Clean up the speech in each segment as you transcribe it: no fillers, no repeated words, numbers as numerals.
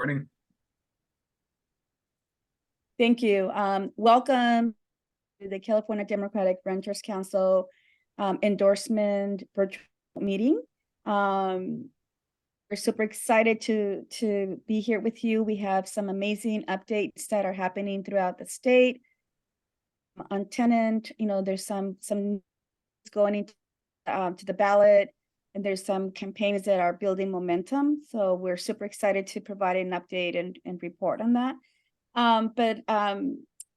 Morning. Thank you. Welcome to the California Democratic Renters Council endorsement virtual meeting. We're super excited to be here with you. We have some amazing updates that are happening throughout the state. On Tenant, there's some going into to the ballot, and there's some campaigns that are building momentum. So we're super excited to provide an update and report on that.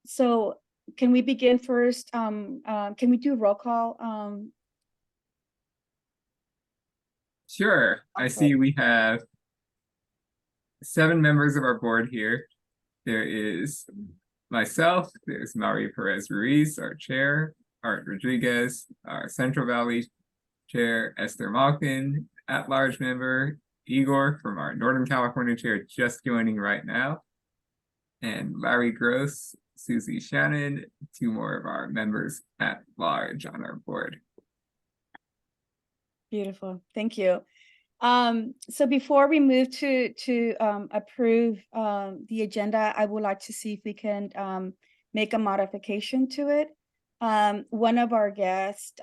So can we begin first? Can we do roll call? Sure. I see we have 7 members of our board here. There is myself, there's Maria Perez Ruiz, our chair, Art Rodriguez, our Central Valley chair, Esther Malkin, at-large member, Igor from our Northern California chair, just joining right now, and Larry Gross, Susie Shannon, 2 more of our members at large on our board. Beautiful, thank you. So before we move to approve the agenda, I would like to see if we can make a modification to it. One of our guests,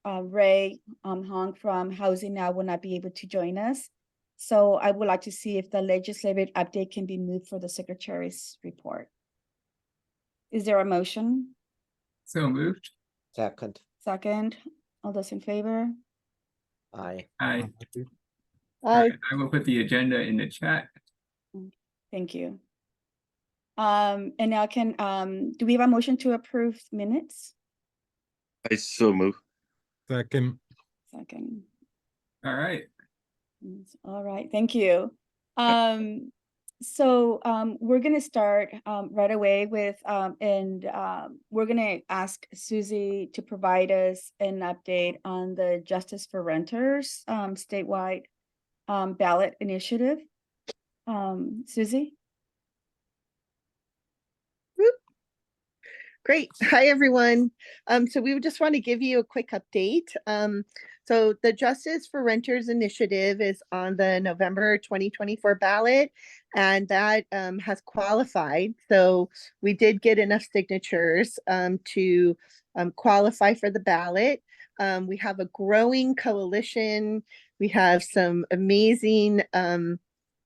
Ray Hong from Housing Now, will not be able to join us. So I would like to see if the legislative update can be moved for the secretary's report. Is there a motion? So moved. Second. Second. All those in favor? Aye. Aye. Aye. I will put the agenda in the chat. Thank you. And now do we have a motion to approve minutes? I so move. Second. Second. All right. All right, thank you. So we're going to start right away with, we're going to ask Susie to provide us an update on the Justice for Renters statewide ballot initiative. Susie? Great. Hi, everyone. So we just want to give you a quick update. So the Justice for Renters Initiative is on the November 2024 ballot, and that has qualified. So we did get enough signatures to qualify for the ballot. We have a growing coalition. We have some amazing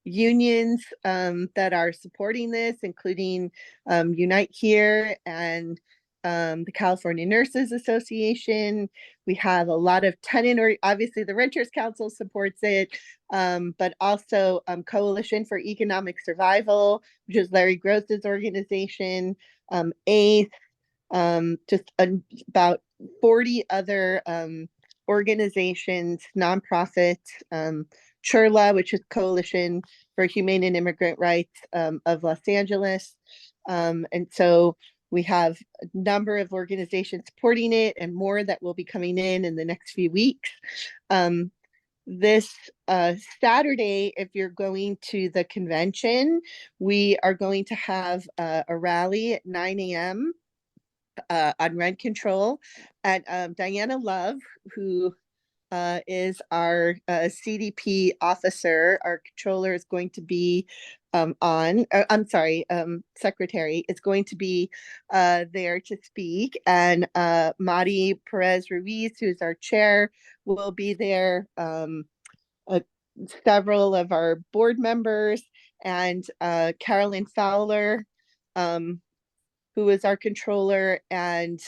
unions that are supporting this, including Unite Here and the California Nurses Association. We have a lot of tenant, or obviously the Renters Council supports it, but also Coalition for Economic Survival, which is Larry Gross's organization, ACE, just about 40 other organizations, nonprofits, CHIRLA, which is Coalition for Humane and Immigrant Rights of Los Angeles. And so we have a number of organizations supporting it and more that will be coming in the next few weeks. This Saturday, if you're going to the convention, we are going to have a rally at 9 a.m. On rent control at Diana Love, who is our CDP officer. Our controller is going to be secretary is going to be there to speak, and Mari Perez Ruiz, who's our chair, will be there. Several of our board members, and Carolyn Fowler, who is our controller, and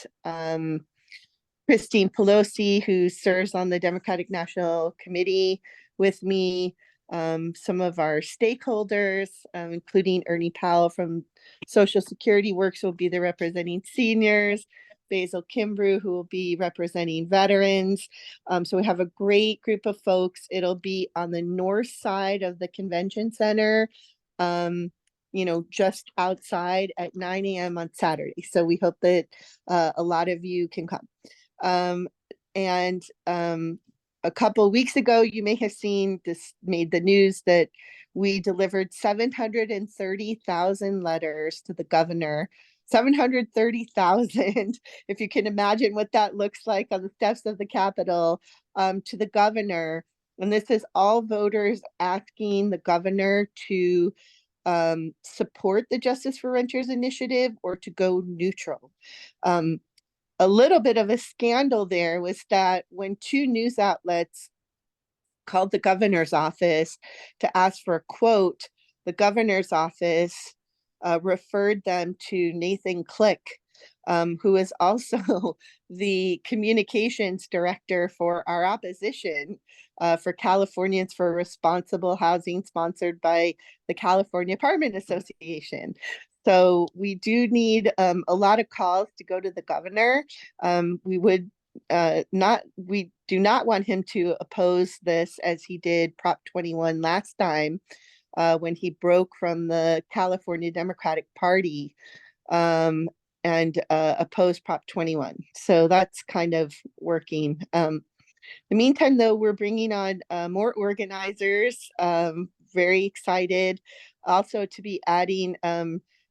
Christine Pelosi, who serves on the Democratic National Committee with me, some of our stakeholders, including Ernie Powell from Social Security Works, will be there representing seniors, Basil Kimbrough, who will be representing veterans. So we have a great group of folks. It'll be on the north side of the convention center, just outside at 9 a.m. on Saturday. So we hope that a lot of you can come. And a couple of weeks ago, you may have seen this made the news that we delivered 730,000 letters to the governor. 730,000, if you can imagine what that looks like on the steps of the Capitol, to the governor, And this is all voters asking the governor to support the Justice for Renters initiative or to go neutral. A little bit of a scandal there was that when two news outlets called the governor's office to ask for a quote, the governor's office referred them to Nathan Click, who is also the communications director for our opposition for Californians for Responsible Housing, sponsored by the California Apartment Association. So we do need a lot of calls to go to the governor. We do not want him to oppose this as he did Prop 21 last time when he broke from the California Democratic Party and opposed Prop 21. So that's kind of working. In the meantime, though, we're bringing on more organizers. Very excited also to be adding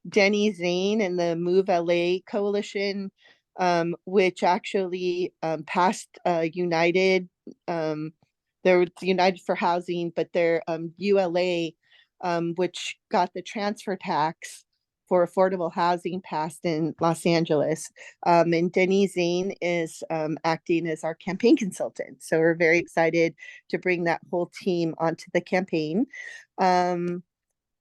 Denny Zane and the Move LA Coalition, which actually passed United. They're United for Housing, but they're ULA, which got the transfer tax for affordable housing passed in Los Angeles. And Denny Zane is acting as our campaign consultant. So we're very excited to bring that whole team onto the campaign.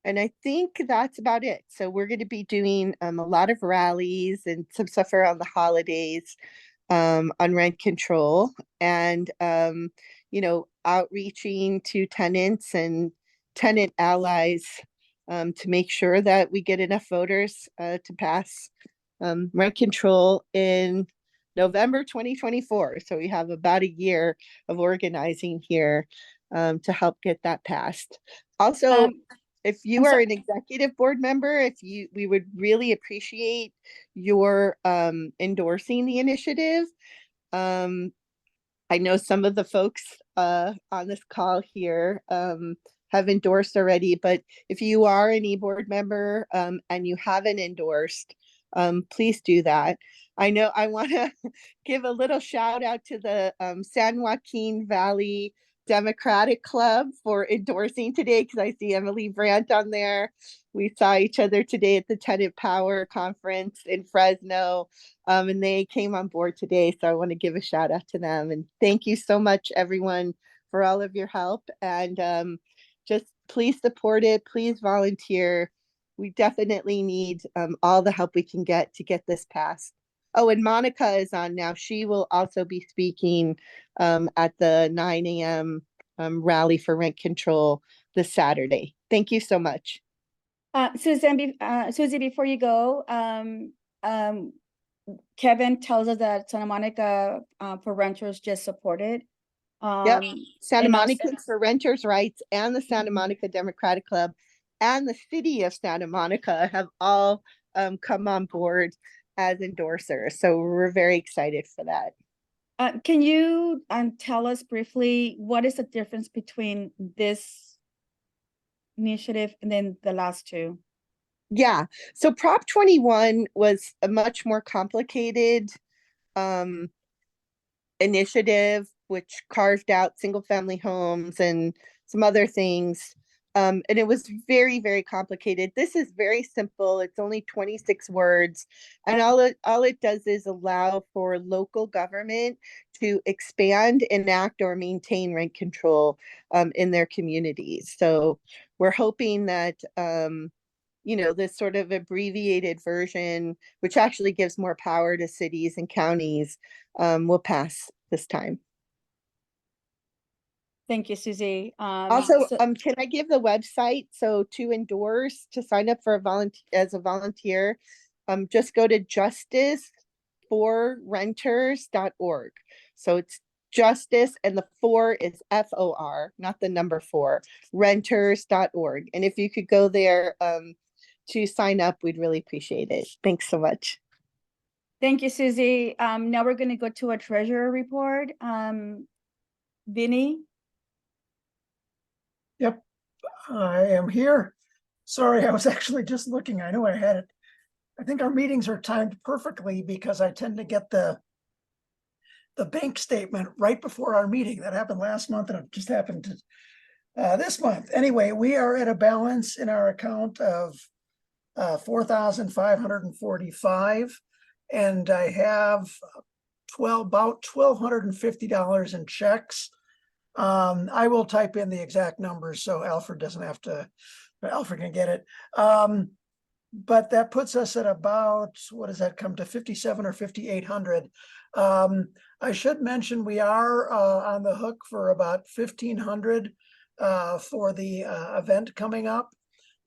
And I think that's about it. So we're going to be doing a lot of rallies and some stuff around the holidays on rent control and, outreaching to tenants and tenant allies to make sure that we get enough voters to pass rent control in November 2024. So we have about a year of organizing here to help get that passed. Also, if you are an executive board member, we would really appreciate your endorsing the initiative. I know some of the folks on this call here have endorsed already, but if you are an e-board member and you haven't endorsed, please do that. I know I want to give a little shout out to the San Joaquin Valley Democratic Club for endorsing today, because I see Emily Brandt on there. We saw each other today at the Tenant Power Conference in Fresno, and they came on board today. So I want to give a shout out to them. And thank you so much, everyone, for all of your help. And just please support it. Please volunteer. We definitely need all the help we can get to get this passed. Oh, and Monica is on now. She will also be speaking at the 9 a.m. Rally for Rent Control this Saturday. Thank you so much. Susie, before you go, Kevin tells us that Santa Monica for Renters just supported. Yep, Santa Monica also, for Renters' Rights and the Santa Monica Democratic Club and the city of Santa Monica have all come on board as endorsers. So we're very excited for that. Can you tell us briefly what is the difference between this initiative and then the last two? Yeah, so Prop 21 was a much more complicated initiative, which carved out single family homes and some other things. And it was very, very complicated. This is very simple. It's only 26 words. And all it does is allow for local government to expand, enact, or maintain rent control in their communities. So we're hoping that, this sort of abbreviated version, which actually gives more power to cities and counties, will pass this time. Thank you, Susie. Also, can I give the website? So to endorse, to sign up for as a volunteer, just go to justiceforrenters.org. So it's justice and the 4 is FOR, not the number 4, renters.org. And if you could go there to sign up, we'd really appreciate it. Thanks so much. Thank you, Susie. Now we're going to go to a treasurer report. Vinny? Yep, I am here. Sorry, I was actually just looking. I know I had it. I think our meetings are timed perfectly because I tend to get the the bank statement right before our meeting. That happened last month and it just happened to this month. Anyway, we are at a balance in our account of 4,545, and I have about $1,250 in checks. I will type in the exact numbers so Alfred doesn't have to, Alfred can get it. But that puts us at about, what does that come to, 57 or 5,800. I should mention we are on the hook for about 1,500 for the event coming up.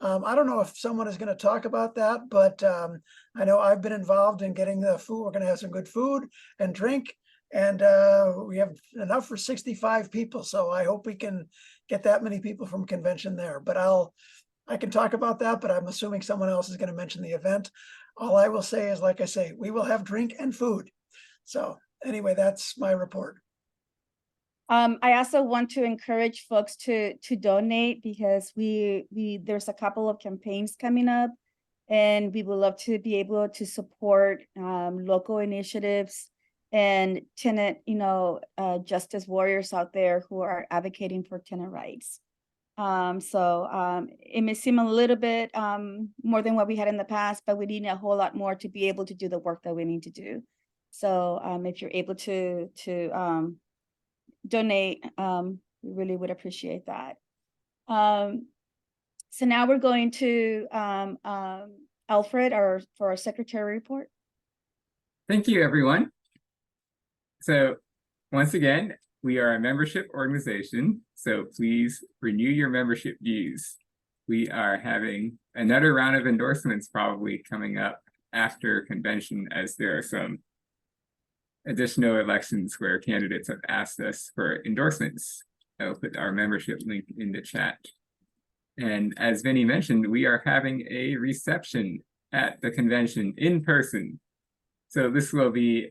I don't know if someone is going to talk about that, but I know I've been involved in getting the food. We're going to have some good food and drink, and we have enough for 65 people. So I hope we can get that many people from convention there. But I can talk about that, but I'm assuming someone else is going to mention the event. All I will say is, like I say, we will have drink and food. So anyway, that's my report. I also want to encourage folks to donate, because there's a couple of campaigns coming up, and we would love to be able to support local initiatives and tenant, justice warriors out there who are advocating for tenant rights. So it may seem a little bit more than what we had in the past, but we need a whole lot more to be able to do the work that we need to do. So if you're able to donate, we really would appreciate that. So now we're going to Alfred, for our secretary report. Thank you, everyone. So once again, we are a membership organization, so please renew your membership dues. We are having another round of endorsements probably coming up after convention, as there are some additional elections where candidates have asked us for endorsements. I'll put our membership link in the chat. And as Vinny mentioned, we are having a reception at the convention in person. So this will be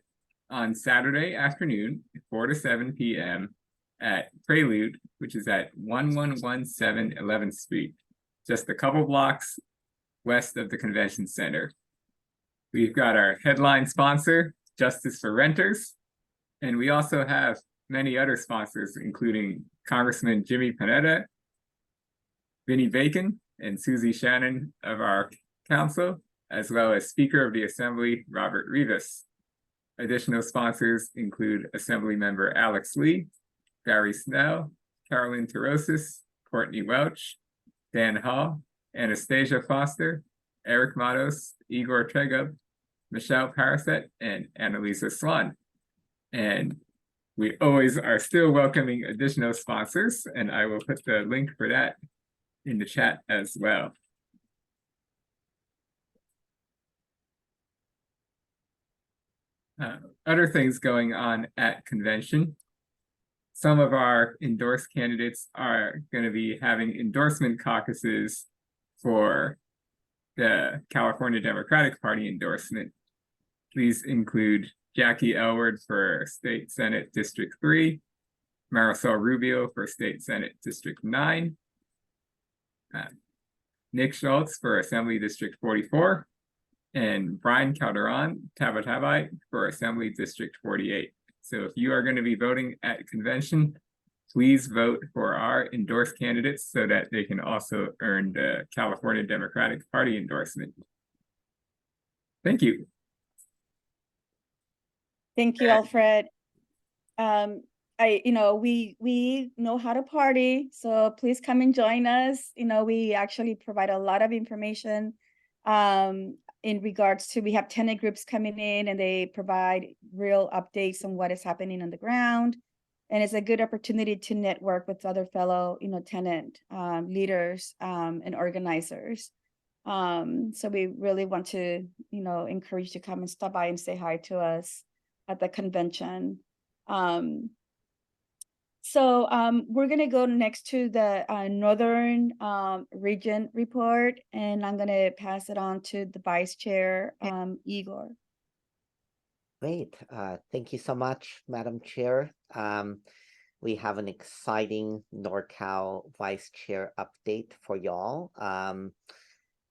on Saturday afternoon, 4 to 7 p.m. at Prelude, which is at 1117 11th Street, just a couple blocks west of the convention center. We've got our headline sponsor, Justice for Renters, and we also have many other sponsors, including Congressman Jimmy Panetta, Vinnie Bacon, and Susie Shannon of our council, as well as Speaker of the Assembly, Robert Rivas. Additional sponsors include Assembly Member Alex Lee, Gary Snell, Carolyn Terosis, Courtney Welch, Dan Hall, Anastasia Foster, Eric Matos, Igor Tregub, Michelle Paraset, and Annalisa Swan. And we always are still welcoming additional sponsors, and I will put the link for that in the chat as well. Other things going on at convention. Some of our endorsed candidates are going to be having endorsement caucuses for the California Democratic Party endorsement. These include Jackie Elward for State Senate District 3, Marisol Rubio for State Senate District 9, Nick Schultz for Assembly District 44, and Brian Calderon Tabatabai for Assembly District 48. So if you are going to be voting at convention, please vote for our endorsed candidates so that they can also earn the California Democratic Party endorsement. Thank you. Thank you, Alfred. We know how to party, so please come and join us. We actually provide a lot of information in regards to, we have tenant groups coming in and they provide real updates on what is happening on the ground. And it's a good opportunity to network with other fellow, tenant leaders and organizers. So we really want to, encourage you to come and stop by and say hi to us at the convention. So we're going to go next to the Northern Region report, and I'm going to pass it on to the Vice Chair, Igor. Great. Thank you so much, Madam Chair. We have an exciting NorCal Vice Chair update for y'all.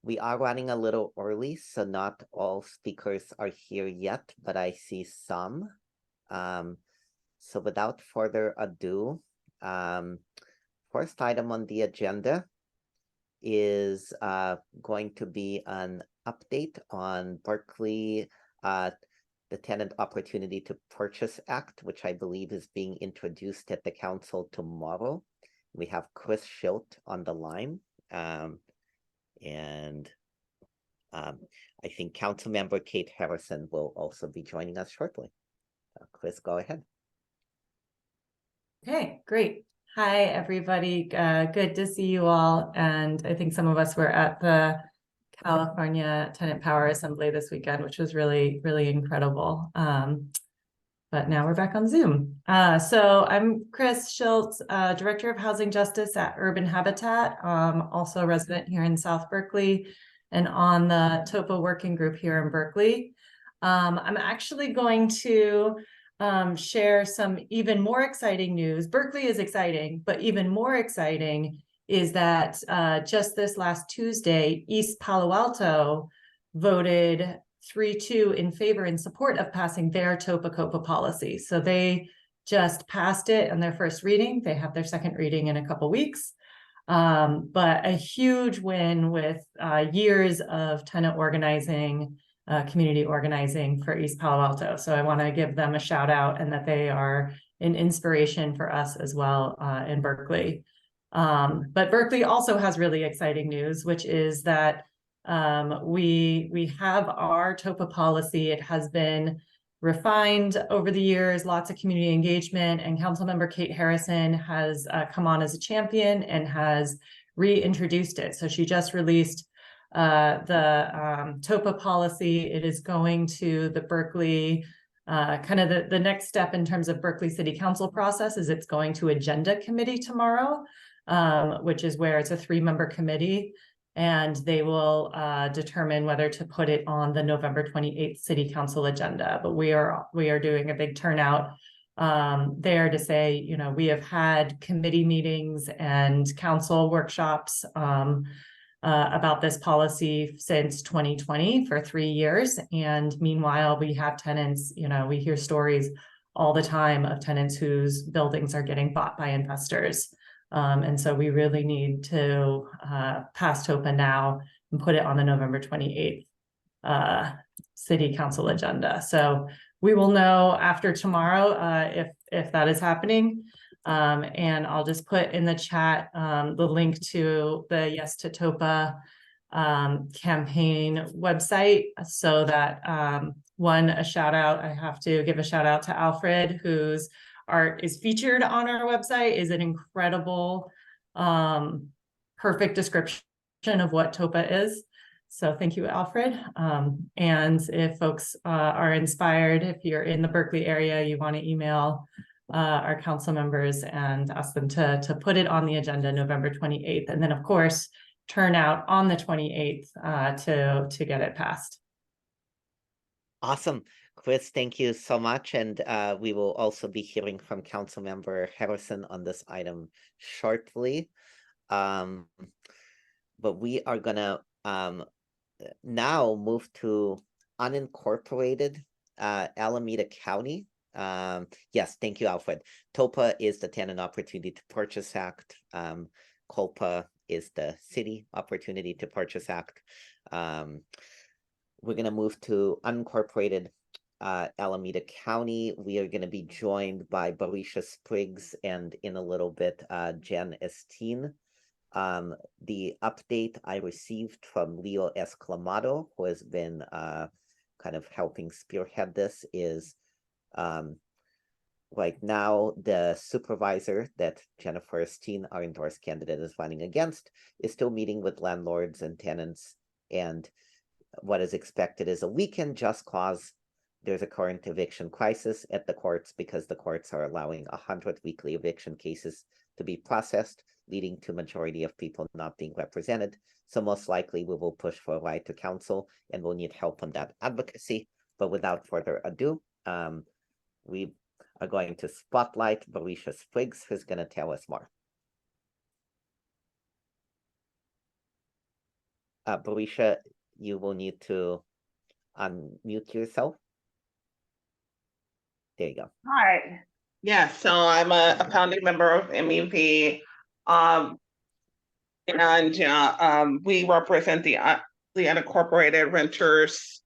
We are running a little early, so not all speakers are here yet, but I see some. So without further ado, first item on the agenda is going to be an update on Berkeley, the Tenant Opportunity to Purchase Act, which I believe is being introduced at the council tomorrow. We have Chris Schilt on the line, and I think Councilmember Kate Harrison will also be joining us shortly. Chris, go ahead. Okay, great. Hi, everybody. Good to see you all. And I think some of us were at the California Tenant Power Assembly this weekend, which was really, really incredible. But now we're back on Zoom. So I'm Chris Schultz, Director of Housing Justice at Urban Habitat, also a resident here in South Berkeley and on the TOPA working group here in Berkeley. I'm actually going to share some even more exciting news. Berkeley is exciting, but even more exciting is that just this last Tuesday, East Palo Alto voted 3-2 in favor in support of passing their TOPA-COPA policy. So they just passed it on their first reading. They have their second reading in a couple weeks. But a huge win with years of tenant organizing, community organizing for East Palo Alto. So I want to give them a shout out and that they are an inspiration for us as well in Berkeley. But Berkeley also has really exciting news, which is that we have our TOPA policy. It has been refined over the years, lots of community engagement, and Councilmember Kate Harrison has come on as a champion and has reintroduced it. So she just released the TOPA policy. It is going to the Berkeley, kind of the next step in terms of Berkeley City Council process is it's going to Agenda Committee tomorrow, which is where it's a 3-member committee. And they will determine whether to put it on the November 28th City Council agenda. But we are doing a big turnout there to say, you know, we have had committee meetings and council workshops about this policy since 2020 for 3 years. And meanwhile, we have tenants, you know, we hear stories all the time of tenants whose buildings are getting bought by investors. And so we really need to pass TOPA now and put it on the November 28th City Council agenda. So we will know after tomorrow if that is happening. And I'll just put in the chat the link to the Yes to TOPA campaign website so that a shout out, I have to give a shout out to Alfred, whose art is featured on our website, is an incredible, perfect description of what TOPA is. So thank you, Alfred. And if folks are inspired, if you're in the Berkeley area, you want to email our council members and ask them to put it on the agenda November 28th. And then of course, turn out on the 28th to get it passed. Awesome. Chris, thank you so much. And we will also be hearing from Councilmember Harrison on this item shortly. But we are gonna now move to unincorporated Alameda County. Yes, thank you, Alfred. TOPA is the Tenant Opportunity to Purchase Act. COPA is the City Opportunity to Purchase Act. We're gonna move to unincorporated Alameda County. We are going to be joined by Barisha Spriggs and in a little bit Jen Esteen. The update I received from Leo Esclamado, who has been kind of helping spearhead this, is right now the supervisor that Jennifer Esteen, our endorsed candidate, is running against, is still meeting with landlords and tenants, and what is expected is a weekend just cause. There's a current eviction crisis at the courts because the courts are allowing 100 weekly eviction cases to be processed, leading to majority of people not being represented. So most likely we will push for a right to counsel and we'll need help on that advocacy. But without further ado, we are going to spotlight Barisha Spriggs, who's going to tell us more. Barisha, you will need to unmute yourself. There you go. Hi. Yeah, so I'm a founding member of MEV. We represent the unincorporated renters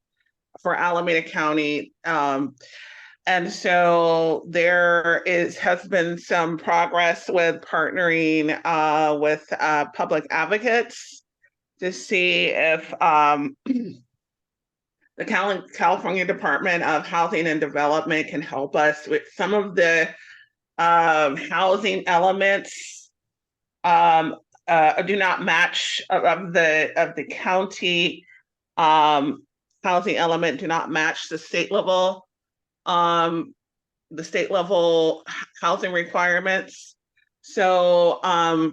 for Alameda County. And so has been some progress with partnering with public advocates to see if the California Department of Housing and Development can help us with some of the housing elements do not match of the county housing element do not match the state level housing requirements. So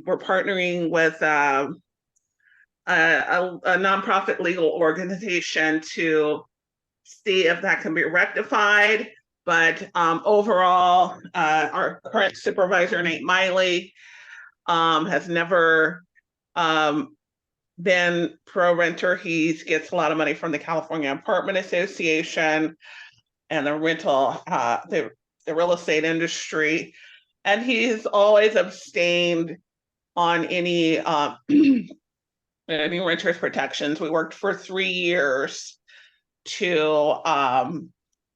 we're partnering with a nonprofit legal organization to see if that can be rectified. But overall, our current supervisor, Nate Miley, has never been pro-renter. He gets a lot of money from the California Apartment Association and the rental, the real estate industry. And he's always abstained on any renters protections. We worked for 3 years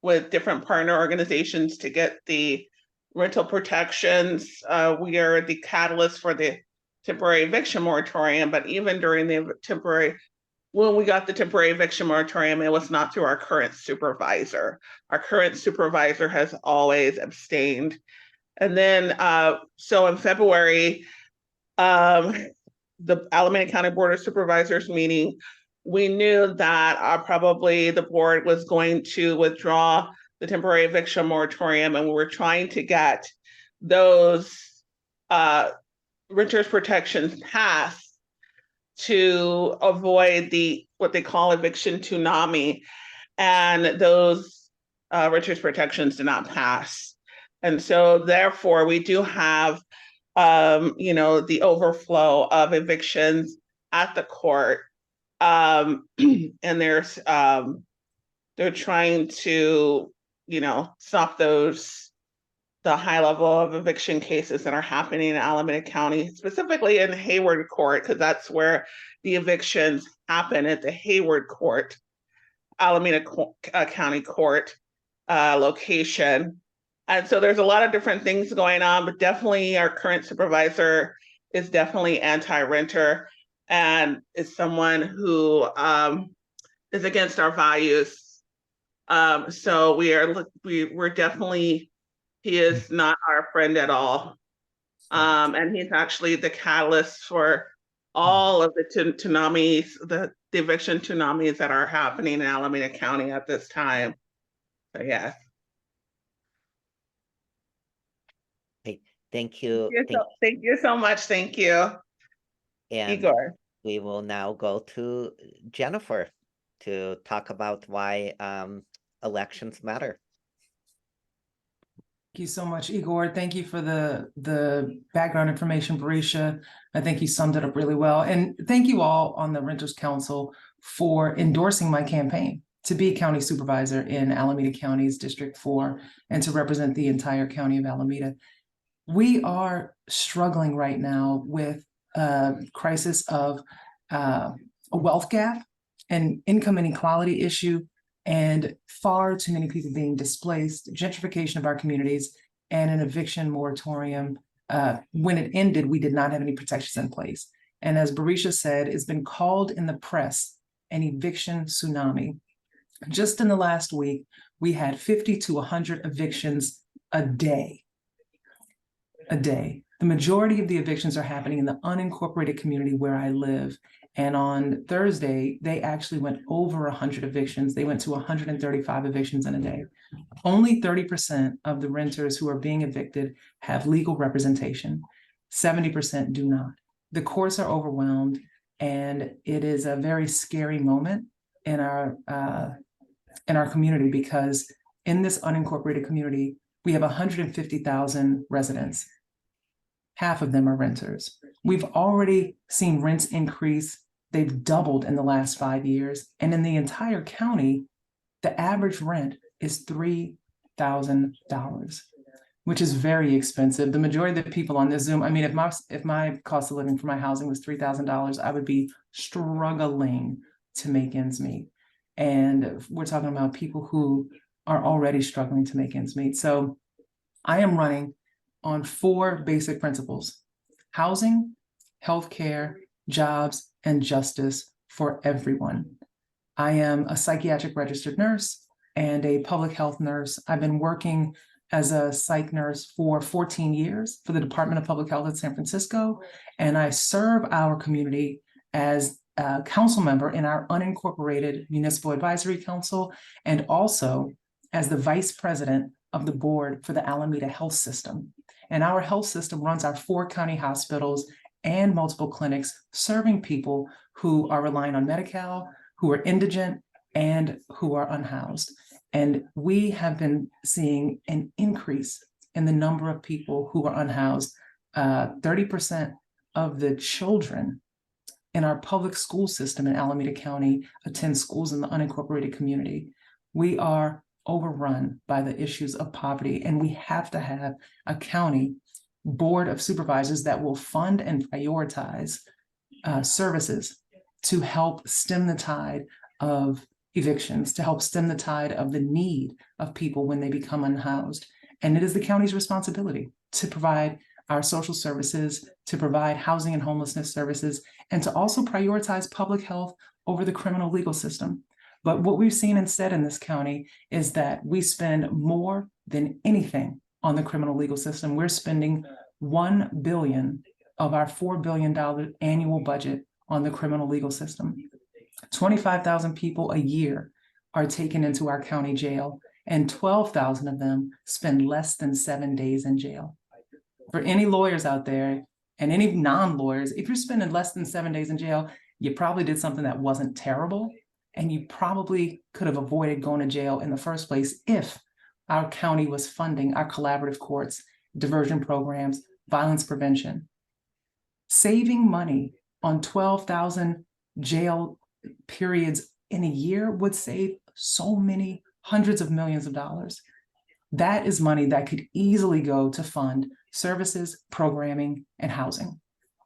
with different partner organizations to get the rental protections. We are the catalyst for the temporary eviction moratorium, but even during when we got the temporary eviction moratorium, it was not through our current supervisor. Our current supervisor has always abstained. And then, so in February, the Alameda County Board of Supervisors meeting, we knew that probably the board was going to withdraw the temporary eviction moratorium, and we were trying to get those renters protections passed to avoid what they call eviction tsunami, and those renters protections did not pass. And so therefore we do have the overflow of evictions at the court. And they're trying to, stop the high level of eviction cases that are happening in Alameda County, specifically in Hayward Court, because that's where the evictions happen, at the Hayward Court, Alameda County Court location. And so there's a lot of different things going on, but definitely our current supervisor is definitely anti-renter and is someone who is against our values. So we're definitely, he is not our friend at all. And he's actually the catalyst for all of the tsunamis, the eviction tsunamis that are happening in Alameda County at this time. So yes. Thank you. Thank you so much. Thank you, And Igor. we will now go to Jennifer to talk about why elections matter. Thank you so much, Igor. Thank you for the background information, Barisha. I think you summed it up really well. And thank you all on the Renters Council for endorsing my campaign to be county supervisor in Alameda County's District 4 and to represent the entire county of Alameda. We are struggling right now with a crisis of a wealth gap, an income inequality issue, and far too many people being displaced, gentrification of our communities, and an eviction moratorium. When it ended, we did not have any protections in place. And as Barisha said, it's been called in the press an eviction tsunami. Just in the last week, we had 50 to 100 evictions a day. The majority of the evictions are happening in the unincorporated community where I live. And on Thursday, they actually went over 100 evictions. They went to 135 evictions in a day. Only 30% of the renters who are being evicted have legal representation. 70% do not. The courts are overwhelmed, and it is a very scary moment in our community, because in this unincorporated community, we have 150,000 residents. Half of them are renters. We've already seen rents increase. They've doubled in the last 5 years. And in the entire county, the average rent is $3,000. which is very expensive. The majority of the people on this Zoom, I mean, if my cost of living for my housing was $3,000, I would be struggling to make ends meet. And we're talking about people who are already struggling to make ends meet. So I am running on 4 basic principles: housing, healthcare, jobs, and justice for everyone. I am a psychiatric registered nurse and a public health nurse. I've been working as a psych nurse for 14 years for the Department of Public Health at San Francisco, and I serve our community as a council member in our unincorporated municipal advisory council, and also as the vice president of the board for the Alameda Health System. And our health system runs our 4 county hospitals and multiple clinics, serving people who are relying on Medi-Cal, who are indigent, and who are unhoused. And we have been seeing an increase in the number of people who are unhoused. 30% of the children in our public school system in Alameda County attend schools in the unincorporated community. We are overrun by the issues of poverty, and we have to have a county board of supervisors that will fund and prioritize services to help stem the tide of evictions, to help stem the tide of the need of people when they become unhoused. And it is the county's responsibility to provide our social services, to provide housing and homelessness services, and to also prioritize public health over the criminal legal system. But what we've seen instead in this county is that we spend more than anything on the criminal legal system. We're spending $1 billion of our $4 billion annual budget on the criminal legal system. 25,000 people a year are taken into our county jail, and 12,000 of them spend less than 7 days in jail. For any lawyers out there and any non-lawyers, if you're spending less than 7 days in jail, you probably did something that wasn't terrible, and you probably could have avoided going to jail in the first place if our county was funding our collaborative courts, diversion programs, violence prevention. Saving money on 12,000 jail periods in a year would save so many hundreds of millions of dollars. That is money that could easily go to fund services, programming, and housing.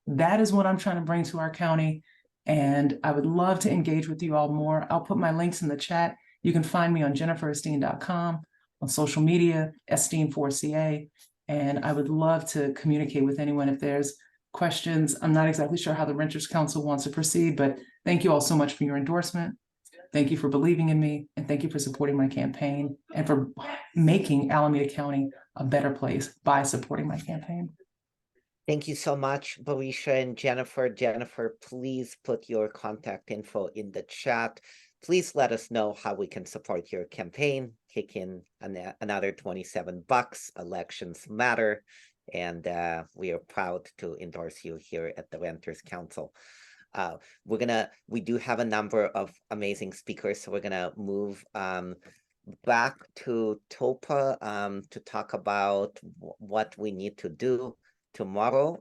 That is what I'm trying to bring to our county, and I would love to engage with you all more. I'll put my links in the chat. You can find me on jenniferesteen.com, on social media, Esteen4CA, and I would love to communicate with anyone if there's questions. I'm not exactly sure how the Renters Council wants to proceed, but thank you all so much for your endorsement. Thank you for believing in me, and thank you for supporting my campaign and for making Alameda County a better place by supporting my campaign. Thank you so much, Barisha and Jennifer. Jennifer, please put your contact info in the chat. Please let us know how we can support your campaign. Kick in another $27. Elections matter. And we are proud to endorse you here at the Renters Council. We do have a number of amazing speakers, so we're gonna move back to TOPA to talk about what we need to do tomorrow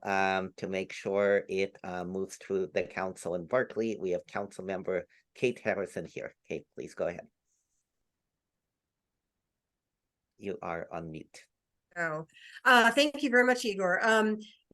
to make sure it moves through the council in Berkeley. We have Council Member Kate Harrison here. Kate, please go ahead. You are on mute. Oh, thank you very much, Igor.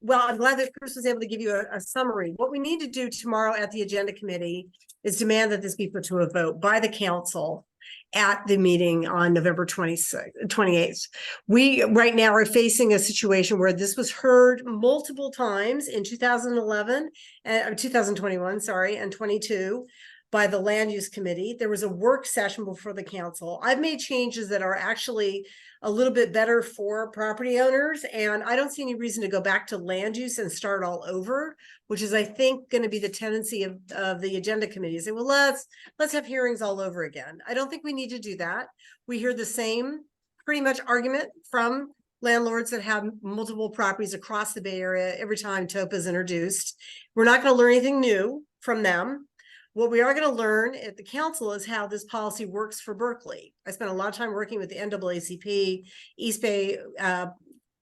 Well, I'm glad that Chris was able to give you a summary. What we need to do tomorrow at the Agenda Committee is demand that this be put to a vote by the council at the meeting on November 28th. We right now are facing a situation where this was heard multiple times in 2021, and 22 by the Land Use Committee. There was a work session before the council. I've made changes that are actually a little bit better for property owners, and I don't see any reason to go back to land use and start all over, which is, I think, going to be the tendency of the Agenda Committee. Say, well, let's have hearings all over again. I don't think we need to do that. We hear the same pretty much argument from landlords that have multiple properties across the Bay Area every time TOPA is introduced. We're not going to learn anything new from them. What we are going to learn at the council is how this policy works for Berkeley. I spent a lot of time working with the NAACP, East Bay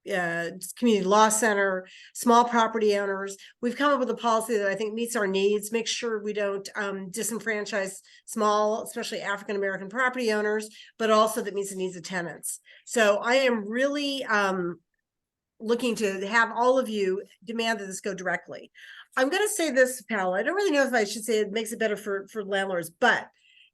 community law center, small property owners. We've come up with a policy that I think meets our needs, make sure we don't disenfranchise small, especially African-American property owners, but also that meets the needs of tenants. So I am really looking to have all of you demand that this go directly. I'm going to say this, Pal, I don't really know if I should say it makes it better for landlords, but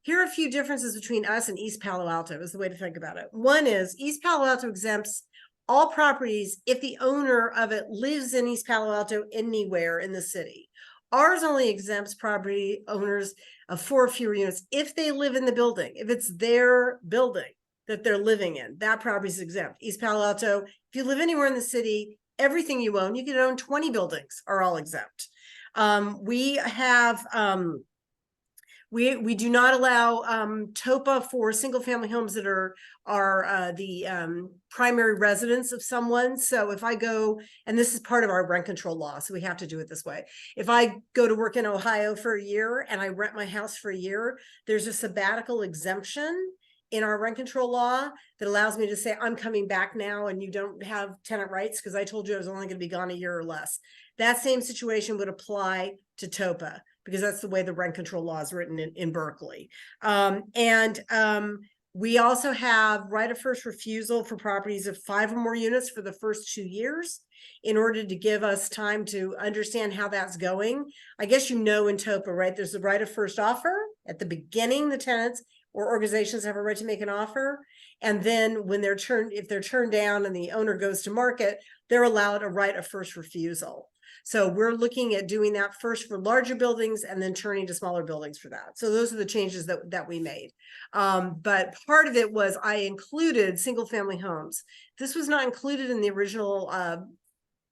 here are a few differences between us and East Palo Alto is the way to think about it. One is East Palo Alto exempts all properties if the owner of it lives in East Palo Alto anywhere in the city. Ours only exempts property owners of 4 or fewer units if they live in the building, if it's their building that they're living in, that property is exempt. East Palo Alto, if you live anywhere in the city, everything you own, you can own 20 buildings are all exempt. We have, we do not allow TOPA for single family homes that are the primary residence of someone. So if I go, and this is part of our rent control law, so we have to do it this way. If I go to work in Ohio for a year and I rent my house for a year, there's a sabbatical exemption in our rent control law that allows me to say, I'm coming back now and you don't have tenant rights because I told you I was only going to be gone a year or less. That same situation would apply to TOPA because that's the way the rent control law is written in Berkeley. We also have right of first refusal for properties of 5 or more units for the first 2 years in order to give us time to understand how that's going. I guess you know in TOPA, right, there's a right of first offer. At the beginning, the tenants or organizations have a right to make an offer. And then when if they're turned down and the owner goes to market, they're allowed a right of first refusal. So we're looking at doing that first for larger buildings and then turning to smaller buildings for that. So those are the changes that we made. But part of it was I included single family homes. This was not included in the original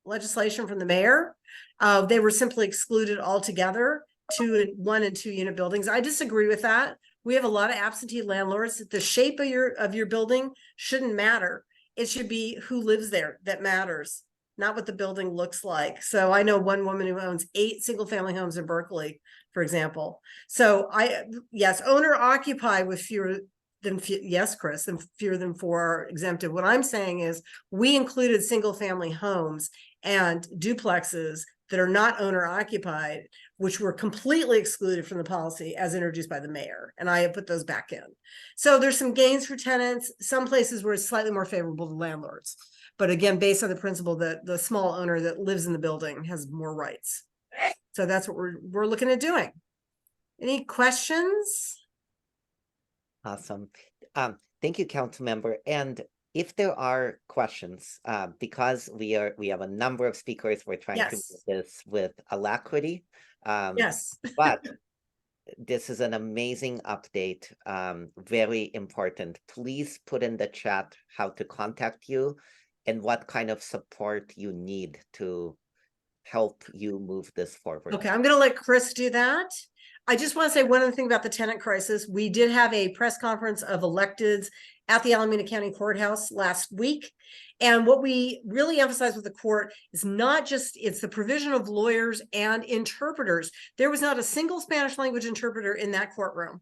legislation from the mayor. They were simply excluded altogether, 1 and 2 unit buildings. I disagree with that. We have a lot of absentee landlords. The shape of your building shouldn't matter. It should be who lives there that matters, not what the building looks like. So I know one woman who owns 8 single family homes in Berkeley, for example. So yes, owner occupy with fewer than, yes, Chris, and fewer than 4 are exempted. What I'm saying is we included single family homes and duplexes that are not owner occupied, which were completely excluded from the policy as introduced by the mayor. And I have put those back in. So there's some gains for tenants, some places where it's slightly more favorable to landlords. But again, based on the principle that the small owner that lives in the building has more rights. So that's what we're looking at doing. Any questions? Awesome. Thank you, council member. And if there are questions, because we have a number of speakers, we're trying to do this with alacrity. Yes. But this is an amazing update, very important. Please put in the chat how to contact you and what kind of support you need to help you move this forward. Okay, I'm going to let Chris do that. I just want to say one other thing about the tenant crisis. We did have a press conference of electeds at the Alameda County Courthouse last week. And what we really emphasize with the court is not just, it's the provision of lawyers and interpreters. There was not a single Spanish language interpreter in that courtroom.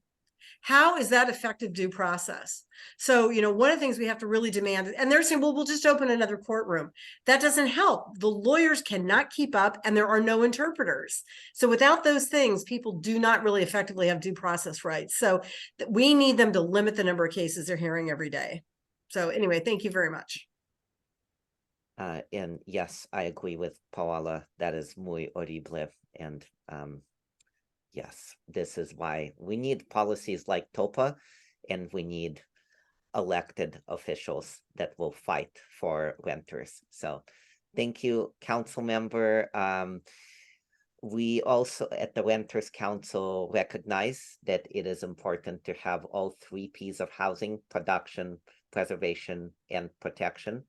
How is that effective due process? So, one of the things we have to really demand, and they're saying, well, we'll just open another courtroom. That doesn't help. The lawyers cannot keep up and there are no interpreters. So without those things, people do not really effectively have due process rights. So we need them to limit the number of cases they're hearing every day. So anyway, thank you very much. And yes, I agree with Paola. That is muy horrible. And yes, this is why we need policies like TOPA, and we need elected officials that will fight for renters. So thank you, council member. We also at the Renters Council recognize that it is important to have all 3 P's of housing: production, preservation, and protection.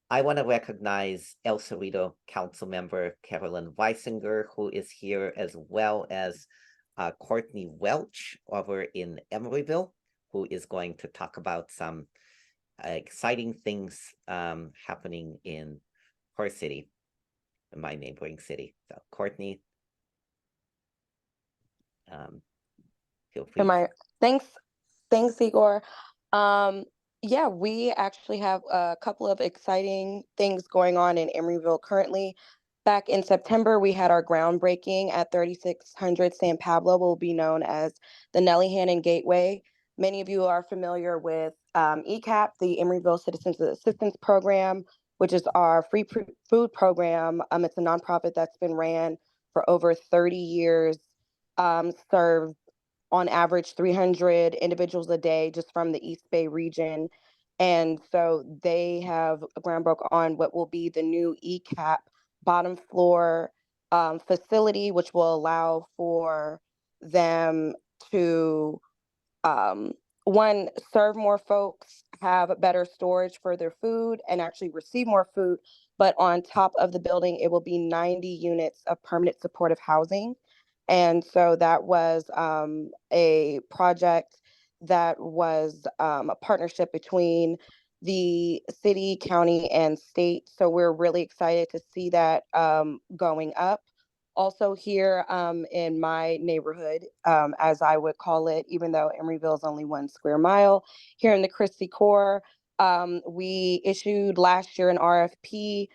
I want to recognize El Cerrito Council Member Carolyn Weisinger, who is here, as well as Courtney Welch over in Emeryville, who is going to talk about some exciting things happening in her city, in my neighboring city. So Courtney, feel free. Thanks, Igor. Yeah, we actually have a couple of exciting things going on in Emeryville currently. Back in September, we had our groundbreaking at 3600 San Pablo, will be known as the Nellie Hannon Gateway. Many of you are familiar with ECAP, the Emeryville Citizens Assistance Program, which is our free food program. It's a nonprofit that's been ran for over 30 years, served on average 300 individuals a day just from the East Bay region. And so they have a ground broke on what will be the new ECAP bottom floor facility, which will allow for them to one, serve more folks, have better storage for their food, and actually receive more food. But on top of the building, it will be 90 units of permanent supportive housing. And so that was a project that was a partnership between the city, county, and state. So we're really excited to see that going up. Also here in my neighborhood, as I would call it, even though Emeryville is only 1 square mile, here in the Christie Core, we issued last year an RFP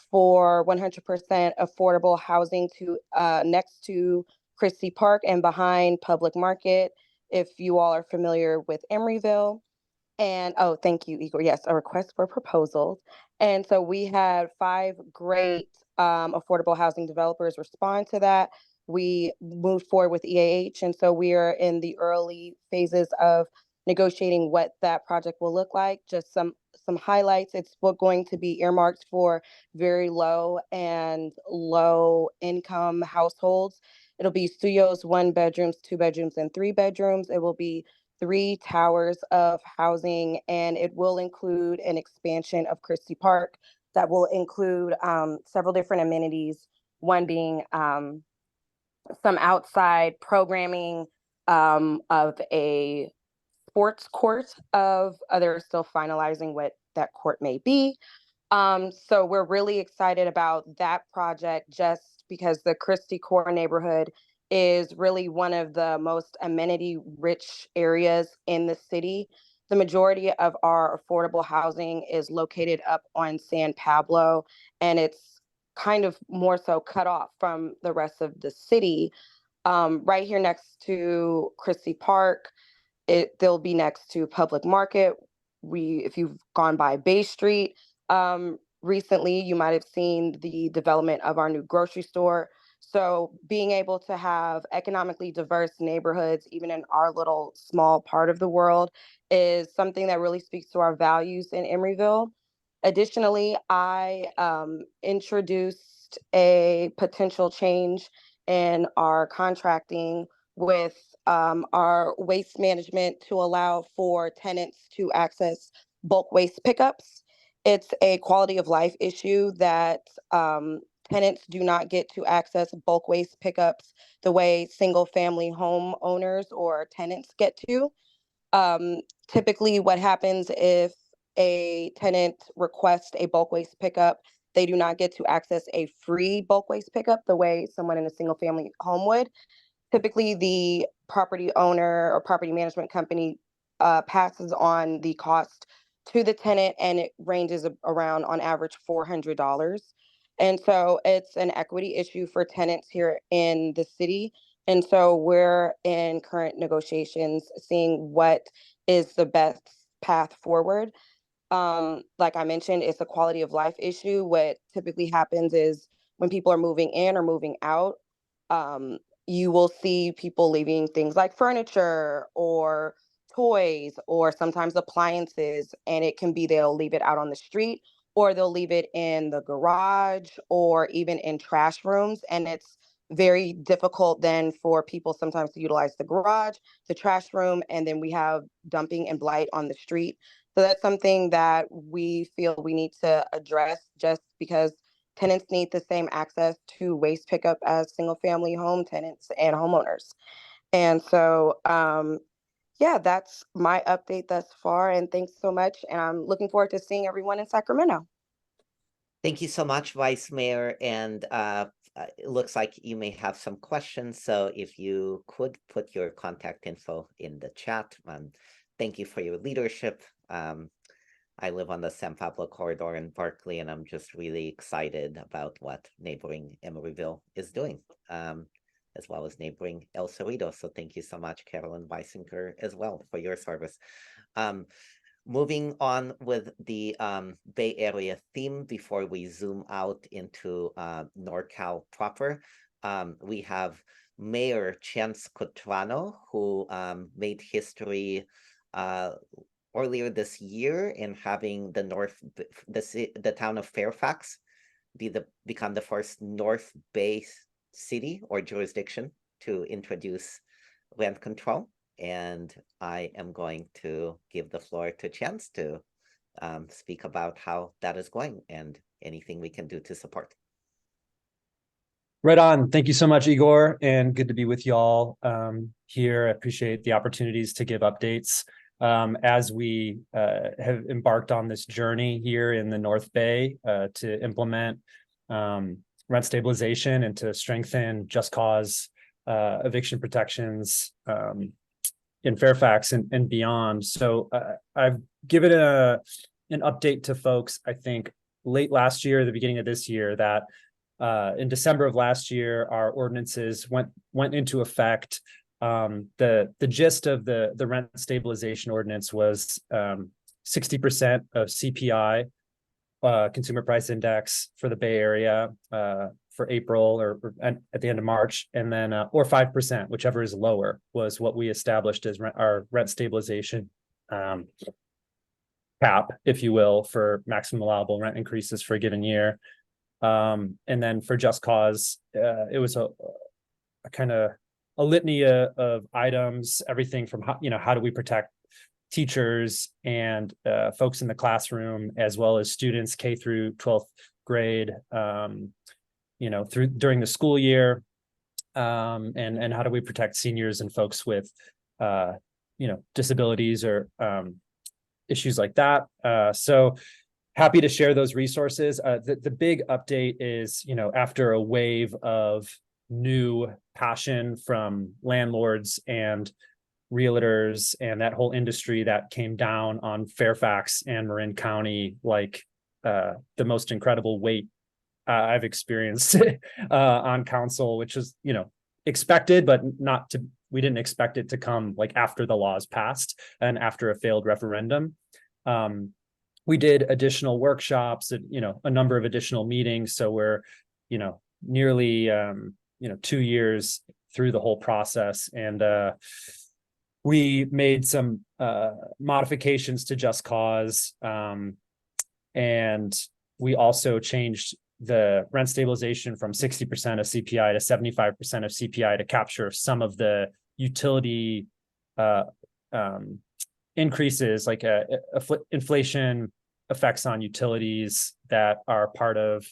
for 100% affordable housing to next to Christie Park and behind Public Market, if you all are familiar with Emeryville. And oh, thank you, Igor. Yes, a request for proposals. And so we had 5 great affordable housing developers respond to that. We moved forward with EAH, and so we are in the early phases of negotiating what that project will look like. Just some highlights. It's going to be earmarked for very low and low income households. It'll be studios, 1 bedrooms, 2 bedrooms, and 3 bedrooms. It will be 3 towers of housing, and it will include an expansion of Christie Park that will include several different amenities, one being some outside programming of a sports court of they're still finalizing what that court may be. So we're really excited about that project just because the Christie Core neighborhood is really one of the most amenity rich areas in the city. The majority of our affordable housing is located up on San Pablo, and it's kind of more so cut off from the rest of the city. Right here next to Christie Park, they'll be next to Public Market. If you've gone by Bay Street recently, you might have seen the development of our new grocery store. So being able to have economically diverse neighborhoods, even in our little small part of the world, is something that really speaks to our values in Emeryville. Additionally, I introduced a potential change in our contracting with our waste management to allow for tenants to access bulk waste pickups. It's a quality of life issue that tenants do not get to access bulk waste pickups the way single family home owners or tenants get to. Typically, what happens if a tenant requests a bulk waste pickup, they do not get to access a free bulk waste pickup the way someone in a single family home would. Typically, the property owner or property management company passes on the cost to the tenant, and it ranges around, on average, $400. And so it's an equity issue for tenants here in the city. And so we're in current negotiations, seeing what is the best path forward. Like I mentioned, it's a quality of life issue. What typically happens is when people are moving in or moving out, you will see people leaving things like furniture or toys or sometimes appliances, and it can be they'll leave it out on the street or they'll leave it in the garage or even in trash rooms. And it's very difficult then for people sometimes to utilize the garage, the trash room, and then we have dumping and blight on the street. So that's something that we feel we need to address just because tenants need the same access to waste pickup as single family home tenants and homeowners. And so, yeah, that's my update thus far. And thanks so much. And I'm looking forward to seeing everyone in Sacramento. Thank you so much, Vice Mayor. And it looks like you may have some questions. So if you could put your contact info in the chat. Thank you for your leadership I live on the San Pablo corridor in Berkeley, and I'm just really excited about what neighboring Emeryville is doing, as well as neighboring El Cerrito. So thank you so much, Carolyn Weisinger, as well, for your service. Moving on with the Bay Area theme before we zoom out into NorCal proper, we have Mayor Chance Cutrano, who made history earlier this year in having the town of Fairfax become the first North Bay city or jurisdiction to introduce rent control. And I am going to give the floor to Chance to speak about how that is going and anything we can do to support. Right on. Thank you so much, Igor, and good to be with y'all here. I appreciate the opportunities to give updates as we have embarked on this journey here in the North Bay to implement rent stabilization and to strengthen just cause eviction protections in Fairfax and beyond. So I've given an update to folks, I think, late last year, the beginning of this year, that in December of last year, our ordinances went into effect. The gist of the rent stabilization ordinance was 60% of CPI, consumer price index, for the Bay Area for April or at the end of March, and then or 5%, whichever is lower, was what we established as our rent stabilization cap, if you will, for maximum allowable rent increases for a given year. And then for just cause, it was a kind of a litany of items, everything from how do we protect teachers and folks in the classroom, as well as students K through 12th grade, during the school year, and how do we protect seniors and folks with disabilities or issues like that. So happy to share those resources. The big update is, after a wave of new passion from landlords and realtors and that whole industry that came down on Fairfax and Marin County like the most incredible weight I've experienced on council, which is, expected, but we didn't expect it to come like after the laws passed and after a failed referendum. We did additional workshops, a number of additional meetings. So we're, nearly, 2 years through the whole process. And we made some modifications to just cause. And we also changed the rent stabilization from 60% of CPI to 75% of CPI to capture some of the utility increases, like inflation effects on utilities that are part of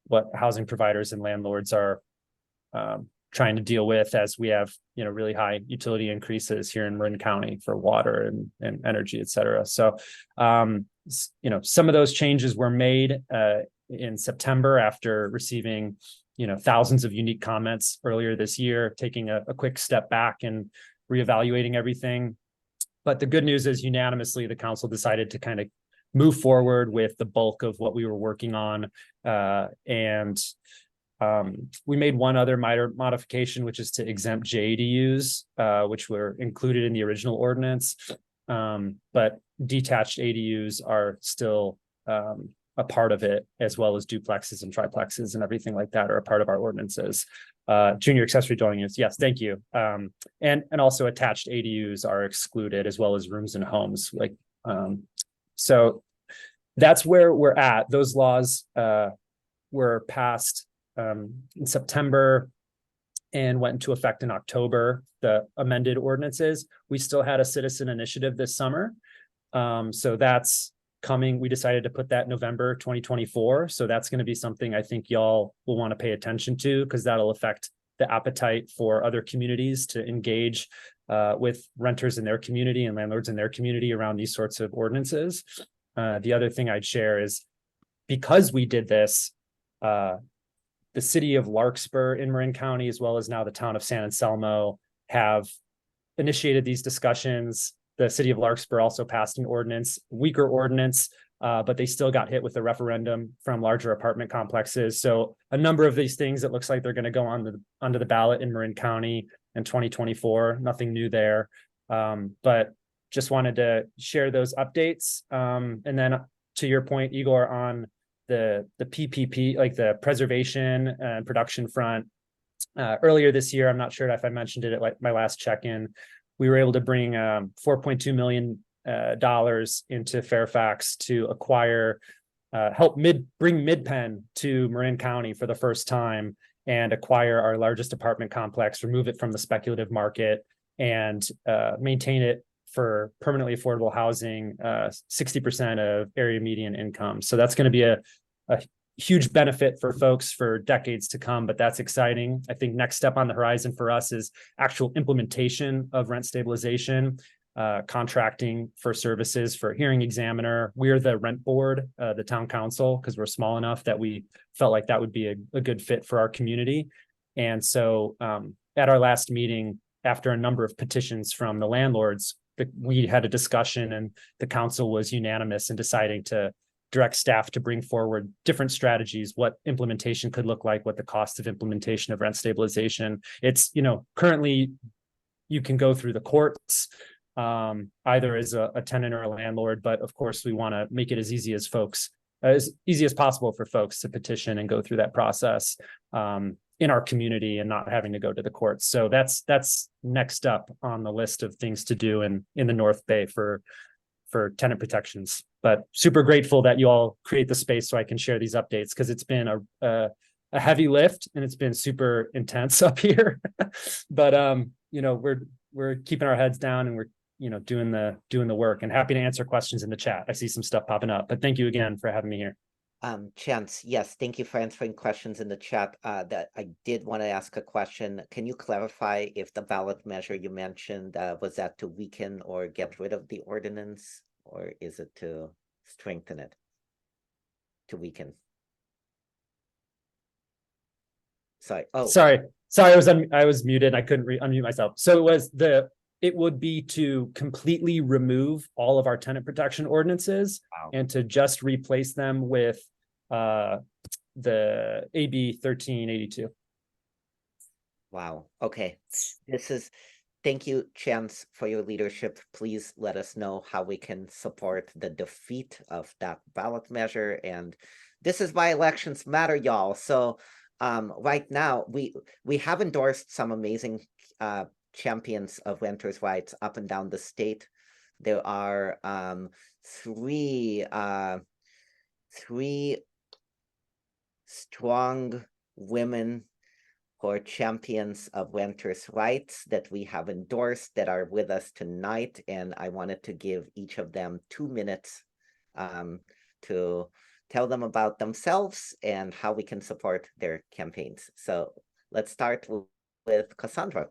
what housing providers and landlords are trying to deal with, as we have really high utility increases here in Marin County for water and energy, et cetera. So some of those changes were made in September after receiving thousands of unique comments earlier this year, taking a quick step back and reevaluating everything. But the good news is unanimously the council decided to kind of move forward with the bulk of what we were working on. And we made one other minor modification, which is to exempt JADUs, which were included in the original ordinance. But detached ADUs are still a part of it, as well as duplexes and triplexes and everything like that are a part of our ordinances. Junior accessory dwelling units, yes, thank you. And also attached ADUs are excluded, as well as rooms and homes. So that's where we're at. Those laws were passed in September and went into effect in October, the amended ordinances. We still had a citizen initiative this summer. So that's coming. We decided to put that November 2024. So that's going to be something I think y'all will want to pay attention to, because that'll affect the appetite for other communities to engage with renters in their community and landlords in their community around these sorts of ordinances. The other thing I'd share is, because we did this, the city of Larkspur in Marin County, as well as now the town of San Anselmo, have initiated these discussions the city of Larkspur also passed an ordinance, weaker ordinance, but they still got hit with a referendum from larger apartment complexes. So a number of these things, it looks like they're going to go onto the ballot in Marin County in 2024. Nothing new there, but just wanted to share those updates. And then to your point, Igor, on the PPP, like the preservation and production front, earlier this year, I'm not sure if I mentioned it at my last check-in, we were able to bring $4.2 million into Fairfax to acquire, help bring Mid-Penn to Marin County for the first time and acquire our largest apartment complex, remove it from the speculative market, and maintain it for permanently affordable housing, 60% of area median income. So that's going to be a huge benefit for folks for decades to come, but that's exciting. I think next step on the horizon for us is actual implementation of rent stabilization, contracting for services for hearing examiner. We're the rent board, the town council, because we're small enough that we felt like that would be a good fit for our community. And so at our last meeting, after a number of petitions from the landlords, we had a discussion and the council was unanimous in deciding to direct staff to bring forward different strategies, what implementation could look like, what the cost of implementation of rent stabilization. It's, currently you can go through the courts, either as a tenant or a landlord, but of course we want to make it as easy as possible for folks to petition and go through that process in our community and not having to go to the courts. So that's next up on the list of things to do in the North Bay for tenant protections. But super grateful that you all create the space so I can share these updates, because it's been a heavy lift and it's been super intense up here. But we're keeping our heads down and we're doing the work, and happy to answer questions in the chat. I see some stuff popping up, but thank you again for having me here. Chance, yes, thank you for answering questions in the chat. That I did want to ask a question. Can you clarify if the ballot measure you mentioned, was that to weaken or get rid of the ordinance, or is it to strengthen it? To weaken? Sorry. Oh, sorry. I was muted. I couldn't unmute myself. So it would be to completely remove all of our tenant protection ordinances. Wow. And to just replace them with the AB 1382. Wow. Okay. Thank you, Chance, for your leadership. Please let us know how we can support the defeat of that ballot measure. And this is why elections matter, y'all. So right now, we have endorsed some amazing champions of renters' rights up and down the state. There are three strong women who are champions of renters' rights that we have endorsed that are with us tonight, and I wanted to give each of them 2 minutes to tell them about themselves and how we can support their campaigns. So let's start with Cassandra.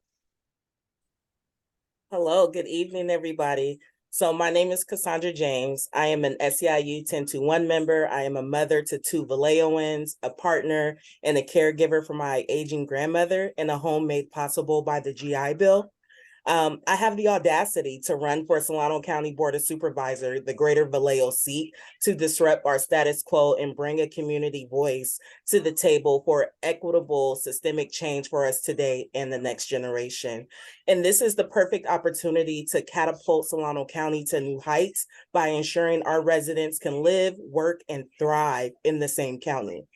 Hello, good evening, everybody. So my name is Cassandra James. I am an SEIU 1021 member. I am a mother to 2 Vallejoans, a partner, and a caregiver for my aging grandmother in a home made possible by the GI Bill. I have the audacity to run for Solano County Board of Supervisor, the Greater Vallejo seat, to disrupt our status quo and bring a community voice to the table for equitable systemic change for us today and the next generation. And this is the perfect opportunity to catapult Solano County to new heights by ensuring our residents can live, work, and thrive in the same county.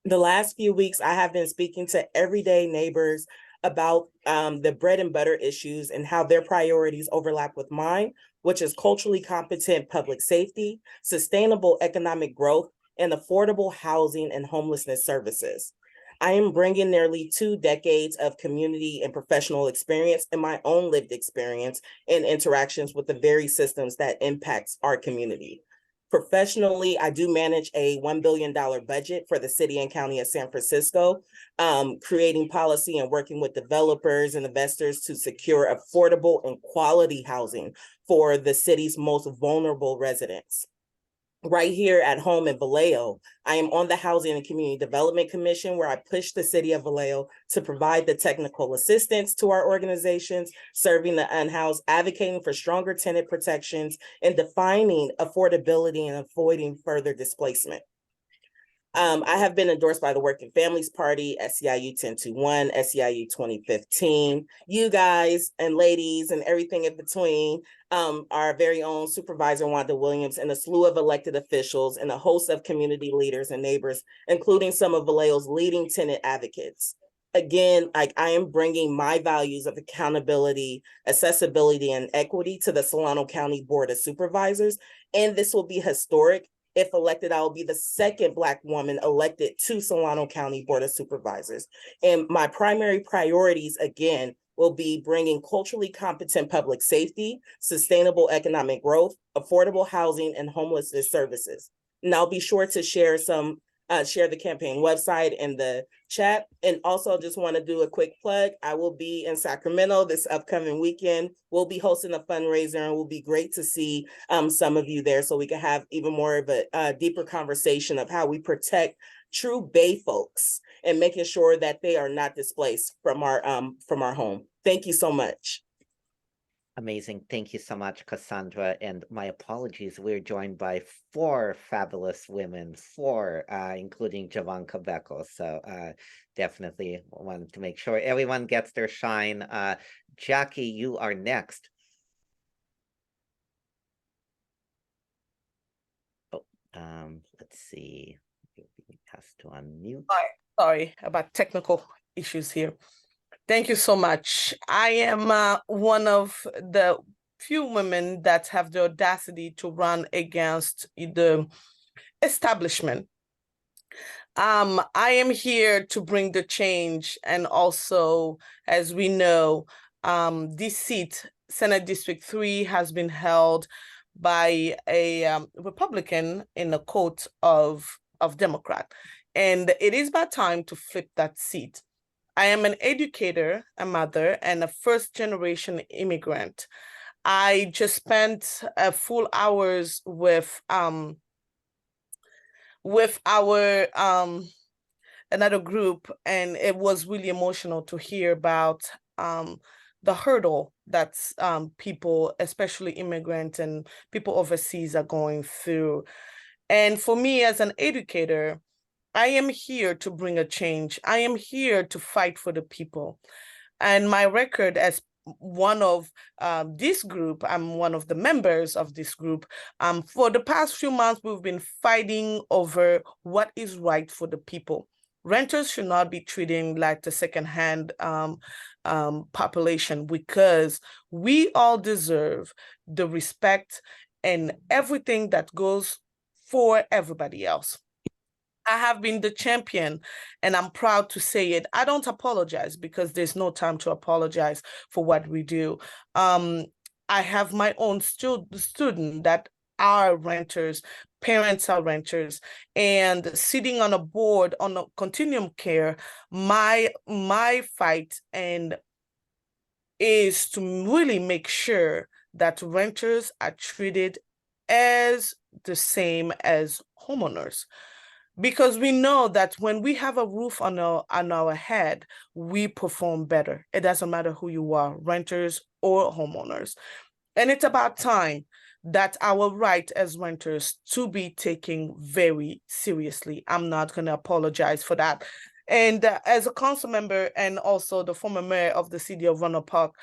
The last few weeks, I have been speaking to everyday neighbors about the bread and butter issues and how their priorities overlap with mine, which is culturally competent public safety, sustainable economic growth, and affordable housing and homelessness services. I am bringing nearly 2 decades of community and professional experience and my own lived experience in interactions with the very systems that impacts our community. Professionally, I do manage a $1 billion budget for the city and county of San Francisco, creating policy and working with developers and investors to secure affordable and quality housing for the city's most vulnerable residents. right here at home in Vallejo. I am on the Housing and Community Development Commission, where I push the city of Vallejo to provide the technical assistance to our organizations, serving the unhoused, advocating for stronger tenant protections, and defining affordability and avoiding further displacement. I have been endorsed by the Working Families Party, SEIU 1021, SEIU 2015. You guys and ladies and everything in between, our very own Supervisor Wanda Williams, and a slew of elected officials and a host of community leaders and neighbors, including some of Vallejo's leading tenant advocates. Again, I am bringing my values of accountability, accessibility, and equity to the Solano County Board of Supervisors, and this will be historic. If elected, I will be the second Black woman elected to Solano County Board of Supervisors. And my primary priorities, again, will be bringing culturally competent public safety, sustainable economic growth, affordable housing, and homelessness services. And I'll be sure to share the campaign website in the chat. And also just want to do a quick plug. I will be in Sacramento this upcoming weekend. We'll be hosting a fundraiser, and it will be great to see some of you there, so we can have even more of a deeper conversation of how we protect true Bay folks and making sure that they are not displaced from our home. Thank you so much. Amazing. Thank you so much, Cassandra. And my apologies, we're joined by 4 fabulous women, 4, including Jovanka Beckles. So definitely wanted to make sure everyone gets their shine. Jackie, you are next. Oh, let's see. He has to unmute. Sorry about technical issues here. Thank you so much. I am one of the few women that have the audacity to run against the establishment. I am here to bring the change, and also, as we know, this seat, Senate District 3, has been held by a Republican in a court of Democrat, and it is about time to flip that seat. I am an educator, a mother, and a first-generation immigrant. I just spent full hours with our another group, and it was really emotional to hear about the hurdle that people, especially immigrants and people overseas, are going through. And for me as an educator, I am here to bring a change. I am here to fight for the people. And my record as one of this group, I'm one of the members of this group. For the past few months, we've been fighting over what is right for the people. Renters should not be treated like the secondhand population, because we all deserve the respect and everything that goes for everybody else. I have been the champion, and I'm proud to say it. I don't apologize, because there's no time to apologize for what we do. I have my own student that are renters, parents are renters, and sitting on a board on a continuum care, my fight and is to really make sure that renters are treated as the same as homeowners. Because we know that when we have a roof on our head, we perform better. It doesn't matter who you are, renters or homeowners. And it's about time that our right as renters to be taken very seriously. I'm not going to apologize for that. And as a council member and also the former mayor of the city of Roanoke Park,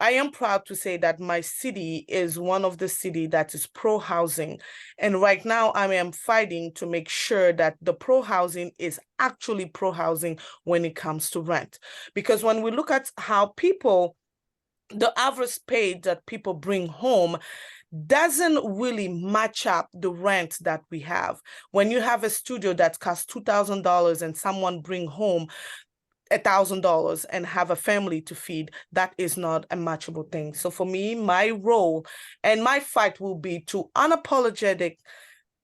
I am proud to say that my city is one of the cities that is pro-housing. And right now I am fighting to make sure that the pro-housing is actually pro-housing when it comes to rent. Because when we look at how people, the average pay that people bring home doesn't really match up the rent that we have. When you have a studio that costs $2,000 and someone bring home $1,000 and have a family to feed, that is not a matchable thing. So for me, my role and my fight will be to unapologetic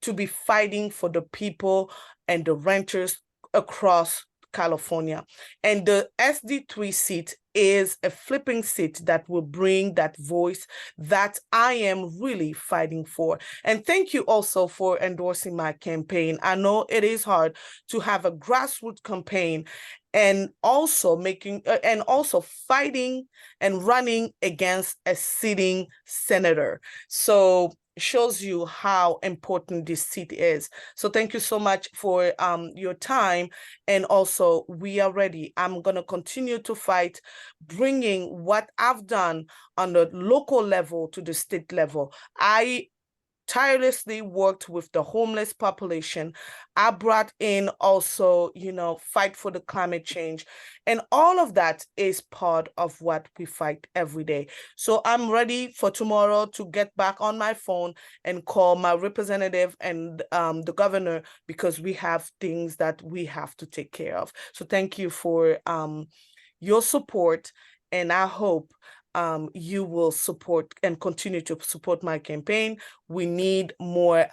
to be fighting for the people and the renters across California. And the SD3 seat is a flipping seat that will bring that voice that I am really fighting for. And thank you also for endorsing my campaign. I know it is hard to have a grassroots campaign and also fighting and running against a sitting senator. So shows you how important this seat is. So thank you so much for your time. And also, we are ready. I'm going to continue to fight, bringing what I've done on the local level to the state level. I tirelessly worked with the homeless population. I brought in also, fight for the climate change. And all of that is part of what we fight every day. So I'm ready for tomorrow to get back on my phone and call my representative and the governor, because we have things that we have to take care of. So thank you for your support. And I hope you will support and continue to support my campaign. We need more,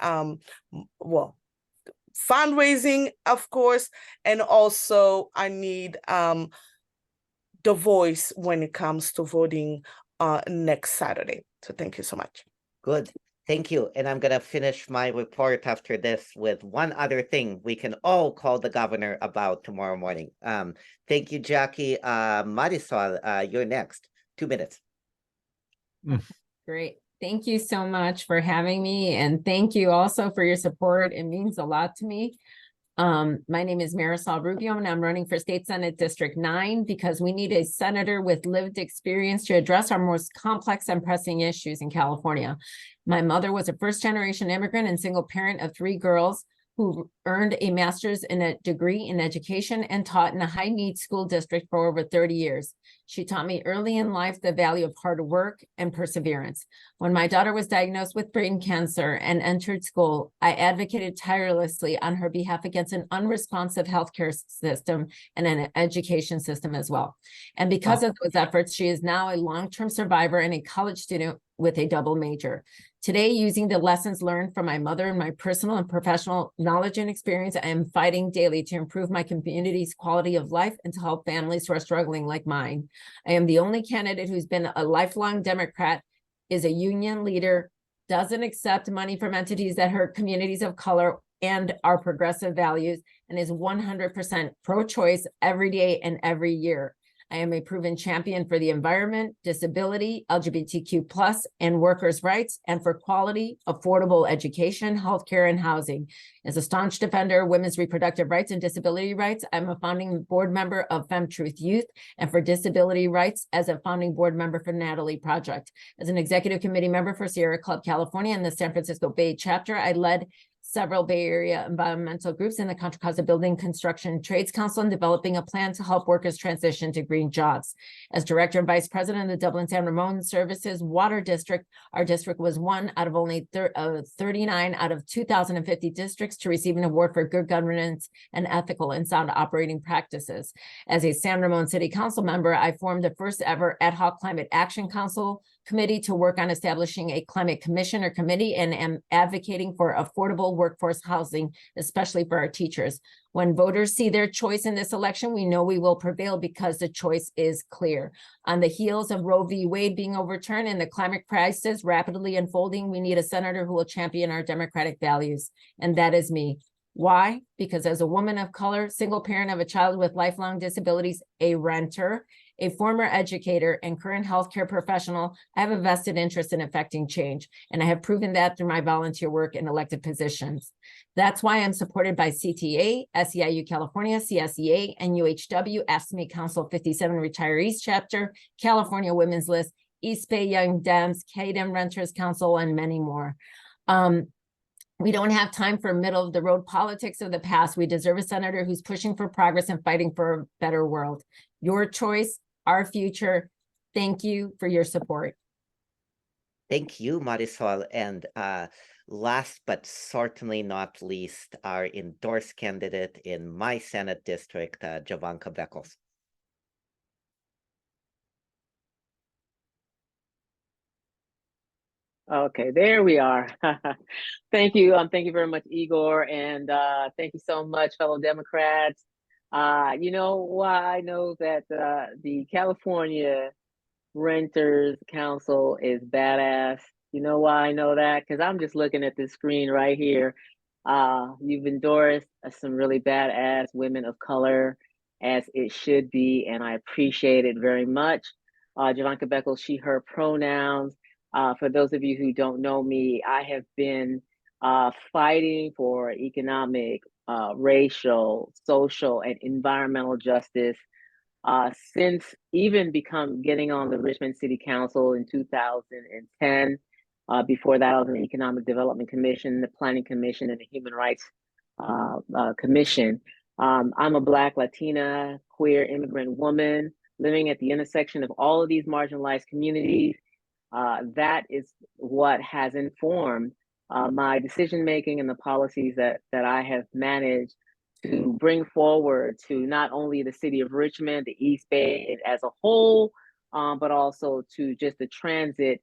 fundraising, of course, and also I need the voice when it comes to voting next Saturday. So thank you so much. Good. Thank you. And I'm going to finish my report after this with one other thing we can all call the governor about tomorrow morning. Thank you, Jackie. Marisol, you're next. 2 minutes. Great. Thank you so much for having me. And thank you also for your support. It means a lot to me. My name is Marisol Rubio, and I'm running for State Senate District 9 because we need a senator with lived experience to address our most complex and pressing issues in California. My mother was a first-generation immigrant and single parent of 3 girls who earned a master's in a degree in education and taught in a high-needs school district for over 30 years. She taught me early in life the value of hard work and perseverance. When my daughter was diagnosed with brain cancer and entered school, I advocated tirelessly on her behalf against an unresponsive healthcare system and an education system as well. And because of those efforts, she is now a long-term survivor and a college student with a double major. Today, using the lessons learned from my mother and my personal and professional knowledge and experience, I am fighting daily to improve my community's quality of life and to help families who are struggling like mine. I am the only candidate who's been a lifelong Democrat, is a union leader, doesn't accept money from entities that hurt communities of color and our progressive values, and is 100% pro-choice every day and every year. I am a proven champion for the environment, disability, LGBTQ+, and workers' rights, and for quality, affordable education, healthcare, and housing. As a staunch defender of women's reproductive rights and disability rights, I'm a founding board member of FemTruth Youth, and for disability rights, as a founding board member for Natalie Project. As an executive committee member for Sierra Club California and the San Francisco Bay chapter, I led several Bay Area environmental groups in the Contra Costa Building Construction Trades Council in developing a plan to help workers transition to green jobs. As director and vice president of the Dublin San Ramon Services Water District, our district was one out of only 39 out of 2,050 districts to receive an award for good governance and ethical and sound operating practices. As a San Ramon City Council member, I formed the first ever ad hoc climate action council committee to work on establishing a climate commission or committee, and am advocating for affordable workforce housing, especially for our teachers. When voters see their choice in this election, we know we will prevail because the choice is clear. On the heels of Roe v. Wade being overturned and the climate crisis rapidly unfolding, we need a senator who will champion our democratic values, and that is me. Why? Because as a woman of color, single parent of a child with lifelong disabilities, a renter, a former educator, and current healthcare professional, I have a vested interest in affecting change, and I have proven that through my volunteer work in elected positions. That's why I'm supported by CTA, SEIU California, CSEA, and UHW, AFSCME Council 57 Retirees Chapter, California Women's List, East Bay Young Dems, CADEM Renters Council, and many more. We don't have time for middle-of-the-road politics of the past. We deserve a senator who's pushing for progress and fighting for a better world. Your choice, our future. Thank you for your support. Thank you, Marisol. And last but certainly not least, our endorsed candidate in my Senate district, Jovanka Beckles. Okay, there we are. Thank you. Thank you very much, Igor. And thank you so much, fellow Democrats. You know why I know that the California Renters Council is badass? You know why I know that? Because I'm just looking at this screen right here. You've endorsed some really badass women of color, as it should be, and I appreciate it very much. Jovanka Beckles, she, her pronouns. For those of you who don't know me, I have been fighting for economic, racial, social, and environmental justice since even getting on the Richmond City Council in 2010. Before that, I was in the Economic Development Commission, the Planning Commission, and the Human Rights Commission. I'm a Black, Latina, queer, immigrant woman living at the intersection of all of these marginalized communities. That is what has informed my decision making and the policies that I have managed to bring forward to not only the city of Richmond, the East Bay as a whole, but also to just the transit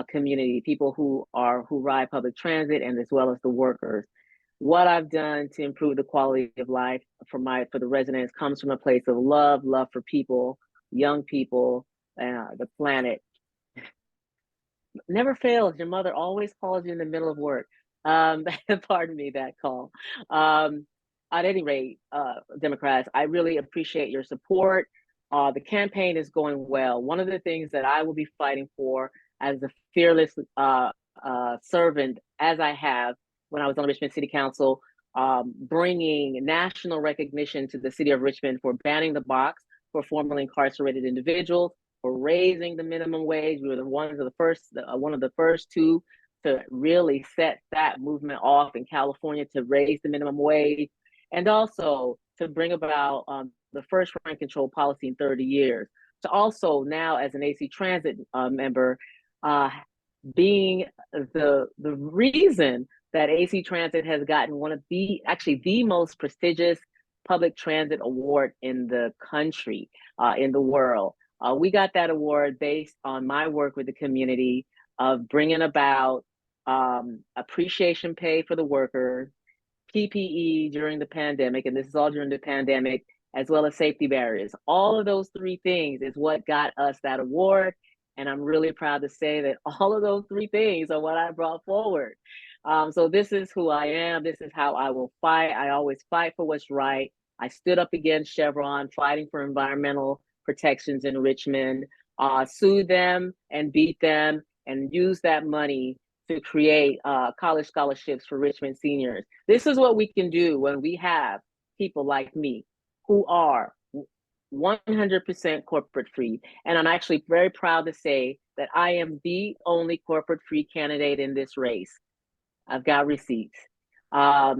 community, people who ride public transit, and as well as the workers. What I've done to improve the quality of life for the residents comes from a place of love for people, young people, the planet. Never fails. Your mother always calls you in the middle of work. Pardon me, that call. At any rate, Democrats, I really appreciate your support. The campaign is going well. One of the things that I will be fighting for as a fearless servant, as I have when I was on the Richmond City Council, bringing national recognition to the city of Richmond for banning the box for formerly incarcerated individuals, for raising the minimum wage. We were one of the first two to really set that movement off in California to raise the minimum wage, and also to bring about the first rent control policy in 30 years. To also now, as an AC Transit member, being the reason that AC Transit has gotten one of the most prestigious public transit award in the country, in the world. We got that award based on my work with the community of bringing about appreciation pay for the workers, PPE during the pandemic, and this is all during the pandemic, as well as safety barriers. All of those three things is what got us that award. And I'm really proud to say that all of those three things are what I brought forward. So this is who I am. This is how I will fight. I always fight for what's right. I stood up against Chevron, fighting for environmental protections in Richmond, sued them and beat them, and used that money to create college scholarships for Richmond seniors. This is what we can do when we have people like me who are 100% corporate free. And I'm actually very proud to say that I am the only corporate free candidate in this race. I've got receipts. Not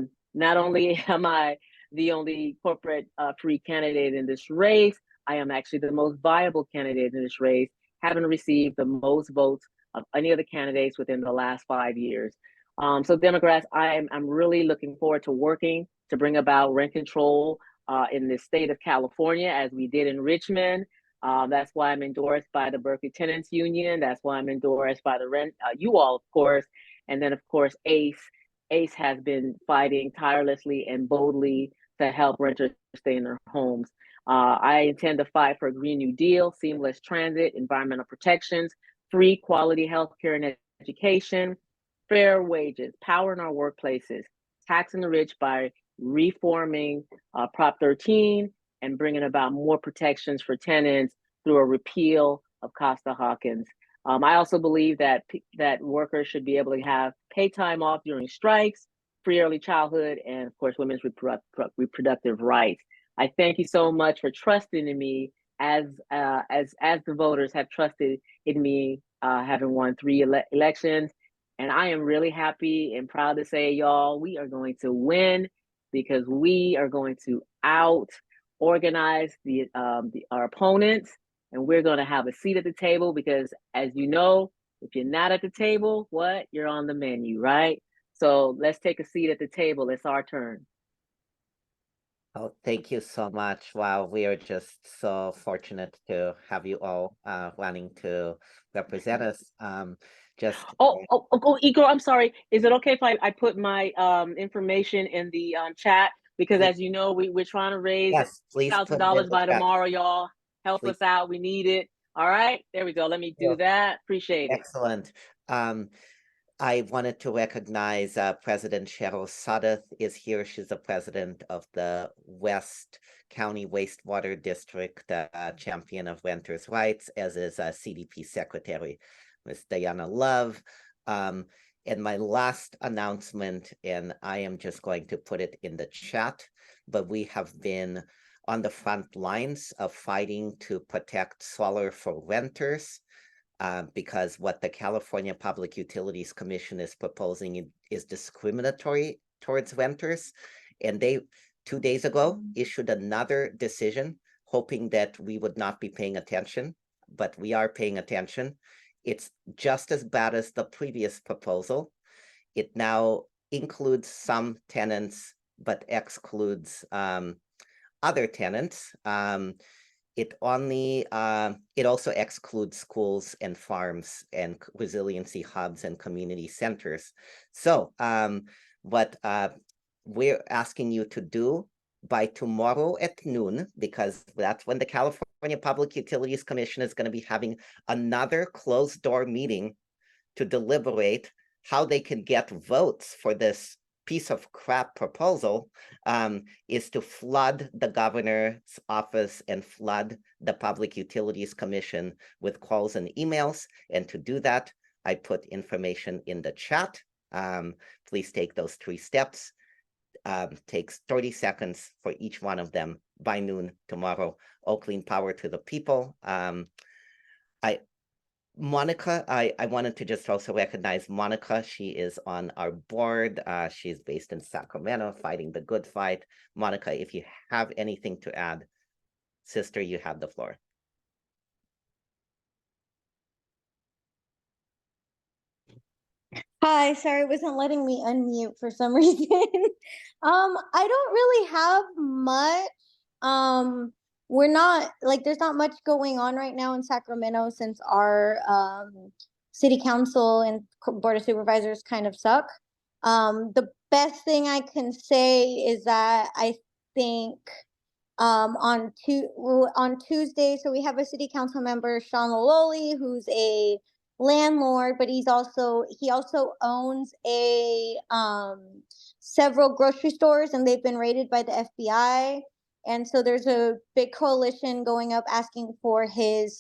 only am I the only corporate free candidate in this race, I am actually the most viable candidate in this race, having received the most votes of any of the candidates within the last 5 years. So Democrats, I'm really looking forward to working to bring about rent control in the state of California, as we did in Richmond. That's why I'm endorsed by the Berkeley Tenants Union. That's why I'm endorsed by the you all, of course. And then, of course, ACE. ACE has been fighting tirelessly and boldly to help renters stay in their homes. I intend to fight for a Green New Deal, seamless transit, environmental protections, free quality healthcare and education, fair wages, power in our workplaces, taxing the rich by reforming Prop 13 and bringing about more protections for tenants through a repeal of Costa-Hawkins. I also believe that workers should be able to have paid time off during strikes, free early childhood, and of course, women's reproductive rights. I thank you so much for trusting in me as the voters have trusted in me, having won 3 elections. And I am really happy and proud to say, y'all, we are going to win, because we are going to out-organize our opponents, and we're going to have a seat at the table, because as you know, if you're not at the table, you're on the menu, right? So let's take a seat at the table. It's our turn. Oh, thank you so much. Wow, we are just so fortunate to have you all wanting to represent us. Igor, I'm sorry. Is it okay if I put my information in the chat because Please- as you know, we're trying to raise Yes, please put it in $1,000 the by chat. tomorrow, y'all. Help Please. us out. We need it. All right, there we go. Let me do Yeah. that. Appreciate it. Excellent. I wanted to recognize President Cheryl Sudduth is here. She's the president of the West County Wastewater District, champion of renters' rights, as is CDP Secretary, Ms. Diana Love. And my last announcement, and I am just going to put it in the chat, but we have been on the front lines of fighting to protect solar for renters. Because what the California Public Utilities Commission is proposing is discriminatory towards renters. And they, 2 days ago, issued another decision, hoping that we would not be paying attention, but we are paying attention. It's just as bad as the previous proposal. It now includes some tenants, but excludes other tenants. It also excludes schools and farms and resiliency hubs and community centers. So what we're asking you to do by tomorrow at noon, because that's when the California Public Utilities Commission is going to be having another closed door meeting to deliberate how they can get votes for this piece of crap proposal, is to flood the governor's office and flood the Public Utilities Commission with calls and emails. And to do that, I put information in the chat. Please take those 3 steps. Takes 30 seconds for each one of them by noon tomorrow. All clean power to the people. Monica, I wanted to just also recognize Monica. She is on our board. She's based in Sacramento, fighting the good fight. Monica, if you have anything to add, sister, you have the floor. Hi, sorry, it wasn't letting me unmute for some reason. I don't really have much. We're not like there's not much going on right now in Sacramento since our city council and board of supervisors kind of suck. The best thing I can say is that I think on Tuesday, so we have a city council member, Sean Lololi, who's a landlord, but he also owns a several grocery stores, and they've been raided by the FBI. And so there's a big coalition going up asking for him.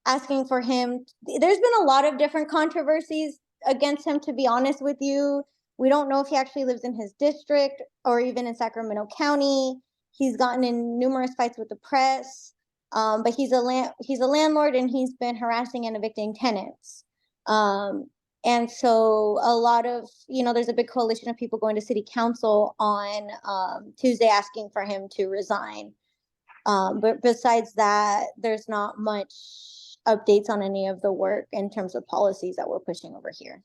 There's been a lot of different controversies against him, to be honest with you. We don't know if he actually lives in his district or even in Sacramento County. He's gotten in numerous fights with the press, but he's a landlord, and he's been harassing and evicting tenants. And so a lot of, there's a big coalition of people going to city council on Tuesday asking for him to resign. But besides that, there's not much updates on any of the work in terms of policies that we're pushing over here.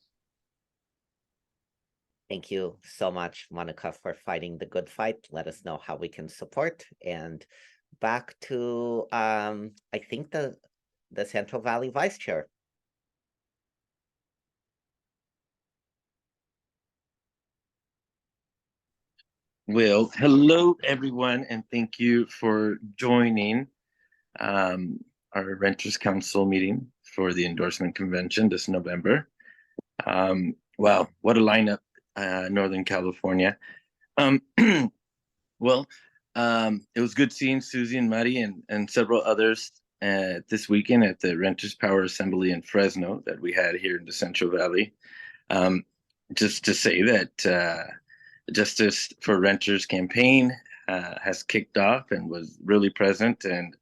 Thank you so much, Monica, for fighting the good fight. Let us know how we can support. And back to, I think the Central Valley Vice Chair. Well, hello, everyone, and thank you for joining our Renters Council meeting for the endorsement convention this November. Wow, what a lineup, Northern California. It was good seeing Susie and Mari and several others this weekend at the Renters Power Assembly in Fresno that we had here in the Central Valley. Just to say that Justice for Renters campaign has kicked off and was really present and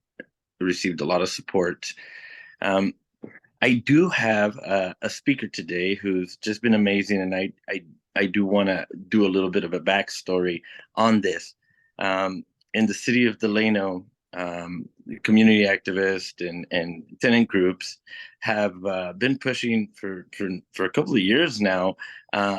received a lot of support. I do have a speaker today who's just been amazing, and I do want to do a little bit of a backstory on this. In the city of Delano, community activists and tenant groups have been pushing for a couple of years now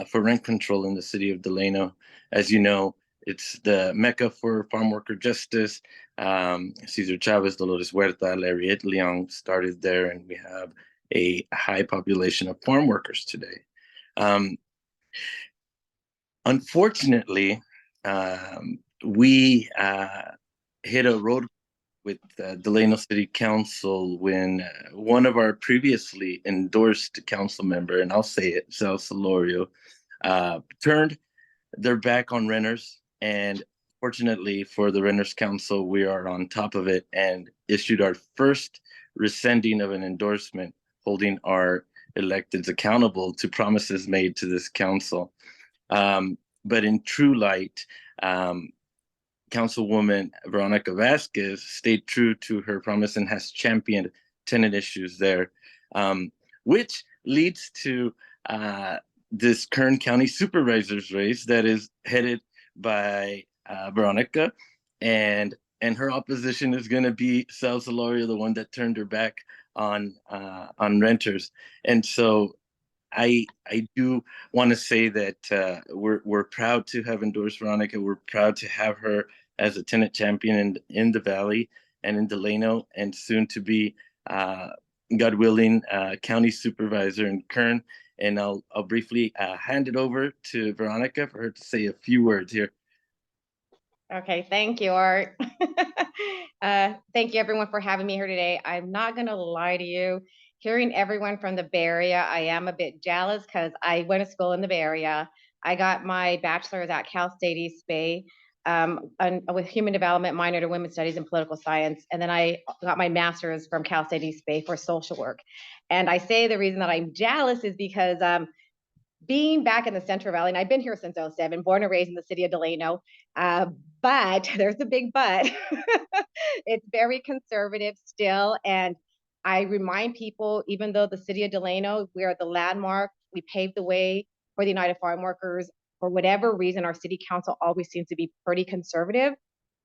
for rent control in the city of Delano. As you know, it's the mecca for farm worker justice. Cesar Chavez, Dolores Huerta, Larry Leong started there, and we have a high population of farm workers today. Unfortunately, we hit a road with Delano City Council when one of our previously endorsed council member, and I'll say it, Sal Solorio, turned their back on renters. And fortunately for the Renters Council, we are on top of it and issued our first rescinding of an endorsement, holding our electeds accountable to promises made to this council. But in true light, Councilwoman Veronica Vazquez stayed true to her promise and has championed tenant issues there, which leads to this Kern County Supervisor's race that is headed by Veronica, and her opposition is going to be Sal Solorio, the one that turned her back on renters. And so I do want to say that we're proud to have endorsed Veronica. We're proud to have her as a tenant champion in the Valley and in Delano, and soon to be, God willing, county supervisor in Kern. And I'll briefly hand it over to Veronica for her to say a few words here. Okay, thank you, Art. Thank you everyone for having me here today. I'm not gonna lie to you. Hearing everyone from the Bay Area, I am a bit jealous because I went to school in the Bay Area. I got my bachelor's at Cal State East Bay with human development, minor to women's studies and political science. And then I got my master's from Cal State East Bay for social work. And I say the reason that I'm jealous is because being back in the Central Valley, and I've been here since 07, born and raised in the city of Delano, but there's a big but. It's very conservative still. And I remind people, even though the city of Delano, we are the landmark, we paved the way for the United Farm Workers, for whatever reason, our city council always seems to be pretty conservative.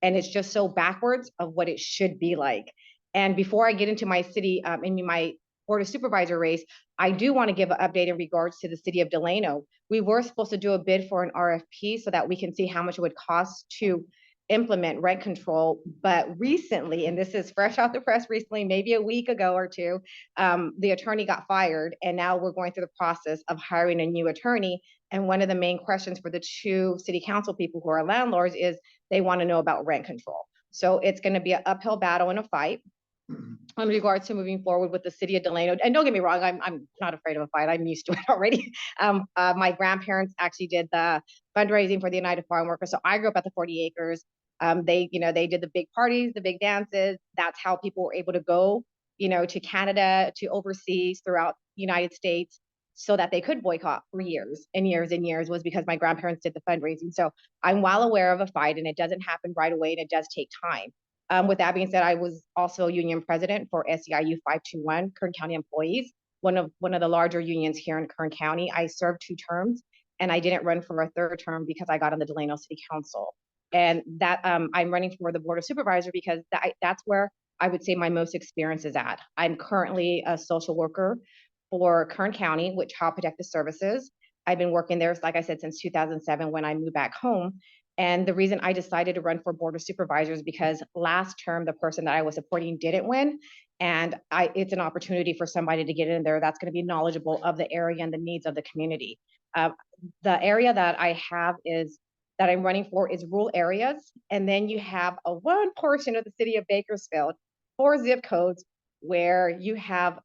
And it's just so backwards of what it should be like. And before I get into my city, my Board of Supervisor race, I do want to give an update in regards to the city of Delano. We were supposed to do a bid for an RFP so that we can see how much it would cost to implement rent control. But recently, and this is fresh off the press recently, maybe a week ago or two, the attorney got fired, and now we're going through the process of hiring a new attorney. And one of the main questions for the two city council people who are landlords is they want to know about rent control. So it's going to be an uphill battle and a fight in regards to moving forward with the city of Delano. And don't get me wrong, I'm not afraid of a fight. I'm used to it already. My grandparents actually did the fundraising for the United Farm Workers. So I grew up at the 40 acres. They did the big parties, the big dances. That's how people were able to go, to Canada, to overseas throughout the United States, so that they could boycott for years and years and years, was because my grandparents did the fundraising. So I'm well aware of a fight, and it doesn't happen right away, and it does take time. With that being said, I was also union president for SEIU 521, Kern County Employees, one of the larger unions here in Kern County. I served 2 terms, and I didn't run for a 3rd term because I got on the Delano City Council. And that I'm running for the Board of Supervisor because that's where I would say my most experience is at. I'm currently a social worker for Kern County with Child Protective Services. I've been working there, like I said, since 2007 when I moved back home. And the reason I decided to run for Board of Supervisors because last term, the person that I was supporting didn't win. And it's an opportunity for somebody to get in there that's going to be knowledgeable of the area and the needs of the community. The area that I'm running for is rural areas. And then you have a one portion of the city of Bakersfield, 4 zip codes where you have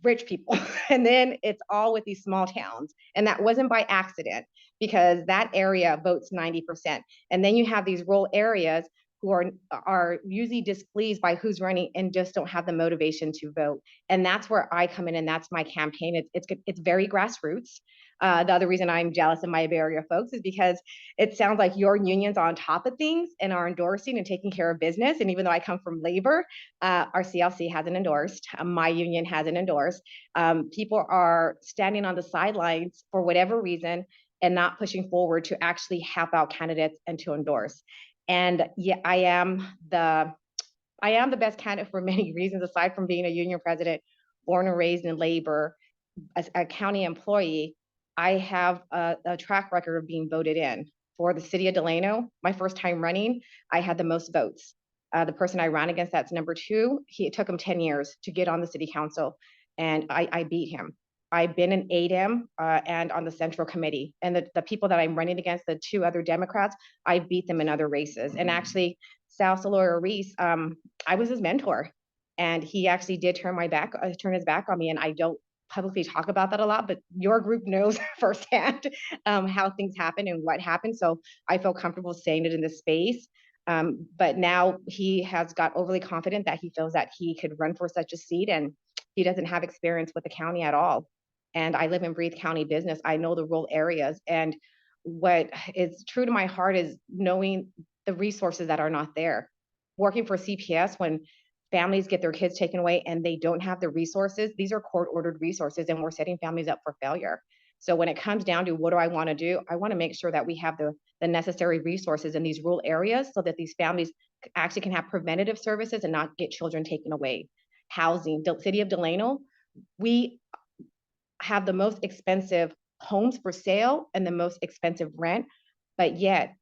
rich people. And then it's all with these small towns. And that wasn't by accident, because that area votes 90%. And then you have these rural areas who are usually displeased by who's running and just don't have the motivation to vote. And that's where I come in, and that's my campaign. It's very grassroots. The other reason I'm jealous of my Bay Area folks is because it sounds like your union's on top of things and are endorsing and taking care of business. And even though I come from labor, our CLC hasn't endorsed, my union hasn't endorsed. People are standing on the sidelines for whatever reason and not pushing forward to actually help out candidates and to endorse. And yeah, I am the best candidate for many reasons, aside from being a union president, born and raised in labor, as a county employee. I have a track record of being voted in. For the city of Delano, my first time running, I had the most votes. The person I ran against, that's number 2, it took him 10 years to get on the city council, and I beat him. I've been an ADEM and on the Central Committee. And the people that I'm running against, the 2 other Democrats, I beat them in other races. And actually, Sal Salora Reese, I was his mentor. And he actually did turn his back on me. And I don't publicly talk about that a lot, but your group knows firsthand how things happen and what happened. So I feel comfortable saying it in this space. But now he has got overly confident that he feels that he could run for such a seat, and he doesn't have experience with the county at all. And I live and breathe county business. I know the rural areas. And what is true to my heart is knowing the resources that are not there. Working for CPS, when families get their kids taken away and they don't have the resources, these are court-ordered resources, and we're setting families up for failure. So when it comes down to what do I want to do, I want to make sure that we have the necessary resources in these rural areas so that these families actually can have preventative services and not get children taken away. Housing, the city of Delano, we have the most expensive homes for sale and the most expensive rent, but yet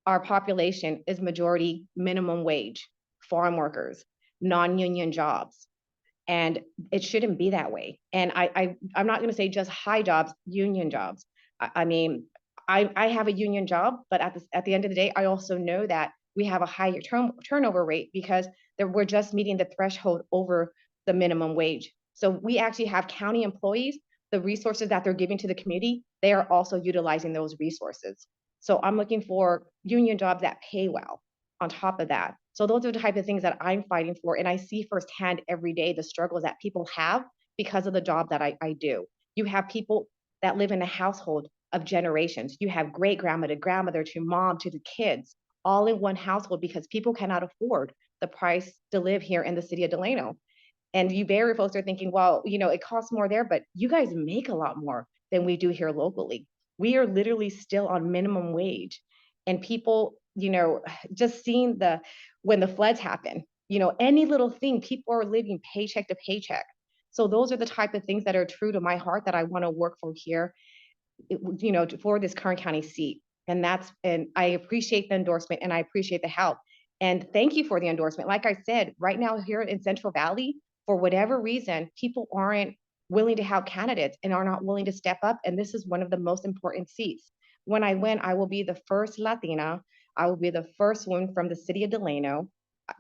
our population is majority minimum wage, farm workers, non-union jobs. And it shouldn't be that way. And I'm not going to say just high jobs, union jobs. I mean, I have a union job, but at the end of the day, I also know that we have a higher turnover rate because we're just meeting the threshold over the minimum wage. So we actually have county employees, the resources that they're giving to the community, they are also utilizing those resources. So I'm looking for union jobs that pay well on top of that. So those are the type of things that I'm fighting for. And I see firsthand every day the struggles that people have because of the job that I do. You have people that live in a household of generations. You have great grandma to grandmother to mom to the kids, all in one household because people cannot afford the price to live here in the city of Delano. And you very folks are thinking, well, you know, it costs more there, but you guys make a lot more than we do here locally. We are literally still on minimum wage. And people, you know, just seeing when the floods happen, you know, any little thing, people are living paycheck to paycheck. So those are the type of things that are true to my heart that I want to work for here, you know, for this Kern County seat. And I appreciate the endorsement and I appreciate the help. And thank you for the endorsement. Like I said, right now here in Central Valley, for whatever reason, people aren't willing to have candidates and are not willing to step up. And this is one of the most important seats. When I win, I will be the first Latina. I will be the first one from the city of Delano,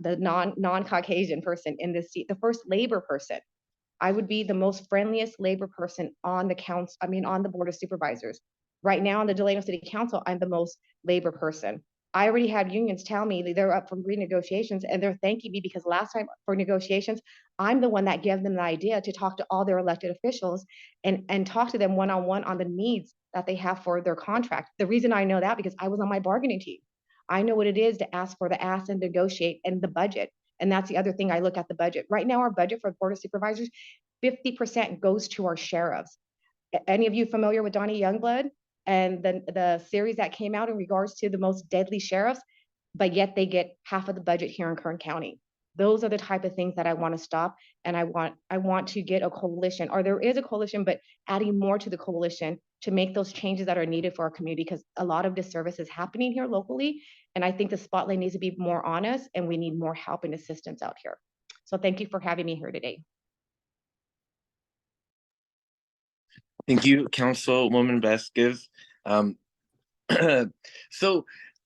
the non-Caucasian person in this seat, the first labor person. I would be the most friendliest labor person on the council, on the board of supervisors. Right now on the Delano City Council, I'm the most labor person. I already had unions tell me that they're up for renegotiations and they're thanking me because last time for negotiations, I'm the one that gave them the idea to talk to all their elected officials and talk to them one-on-one on the needs that they have for their contract. The reason I know that because I was on my bargaining team. I know what it is to ask for the ask and negotiate and the budget. And that's the other thing I look at the budget. Right now, our budget for Board of Supervisors, 50% goes to our sheriffs. Any of you familiar with Donnie Youngblood and the series that came out in regards to the most deadly sheriffs, but yet they get half of the budget here in Kern County. Those are the type of things that I want to stop. And I want to get a coalition, or there is a coalition, but adding more to the coalition to make those changes that are needed for our community, because a lot of disservice is happening here locally. And I think the spotlight needs to be more on us and we need more help and assistance out here. So thank you for having me here today. Thank you, Councilwoman Vazquez. So,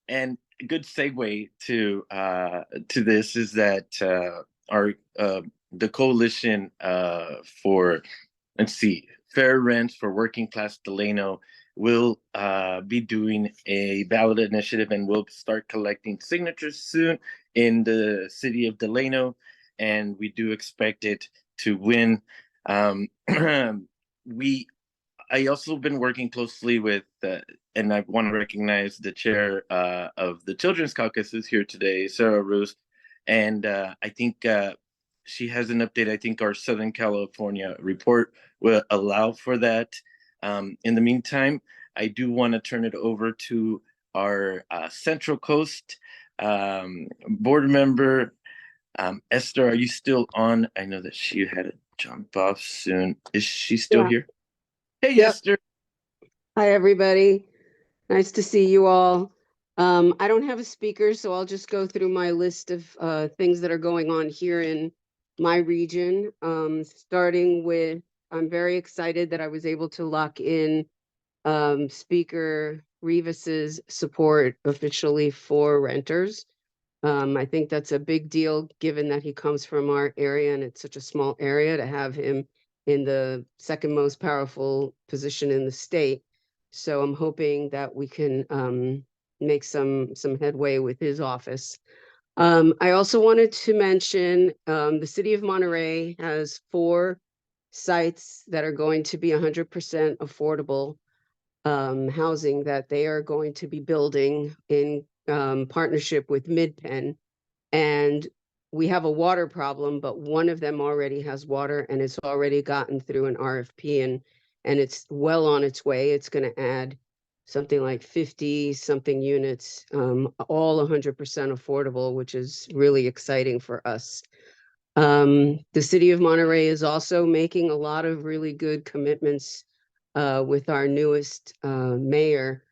and a good segue to this is that the coalition for, let's see, fair rents for working class Delano will be doing a ballot initiative and we'll start collecting signatures soon in the city of Delano, and we do expect it to win. I also been working closely with, and I want to recognize the chair of the Children's Caucus is here today, Sarah Roos, and I think she has an update. I think our Southern California report will allow for that. In the meantime, I do want to turn it over to our Central Coast board member, Esther. Are you still on? I know that she had to jump off soon. Is she still here? Hey, Yep. Esther. Hi, everybody. Nice to see you all. I don't have a speaker, so I'll just go through my list of things that are going on here in my region, starting with I'm very excited that I was able to lock in Speaker Rivas's support officially for renters. I think that's a big deal, given that he comes from our area and it's such a small area, to have him in the second most powerful position in the state. So I'm hoping that we can make some headway with his office. I also wanted to mention the city of Monterey has 4 sites that are going to be 100% affordable housing that they are going to be building in partnership with MidPen. And we have a water problem, but one of them already has water and it's already gotten through an RFP and it's well on its way. It's going to add something like 50 something units, all 100% affordable, which is really exciting for us. The city of Monterey is also making a lot of really good commitments with our newest mayor,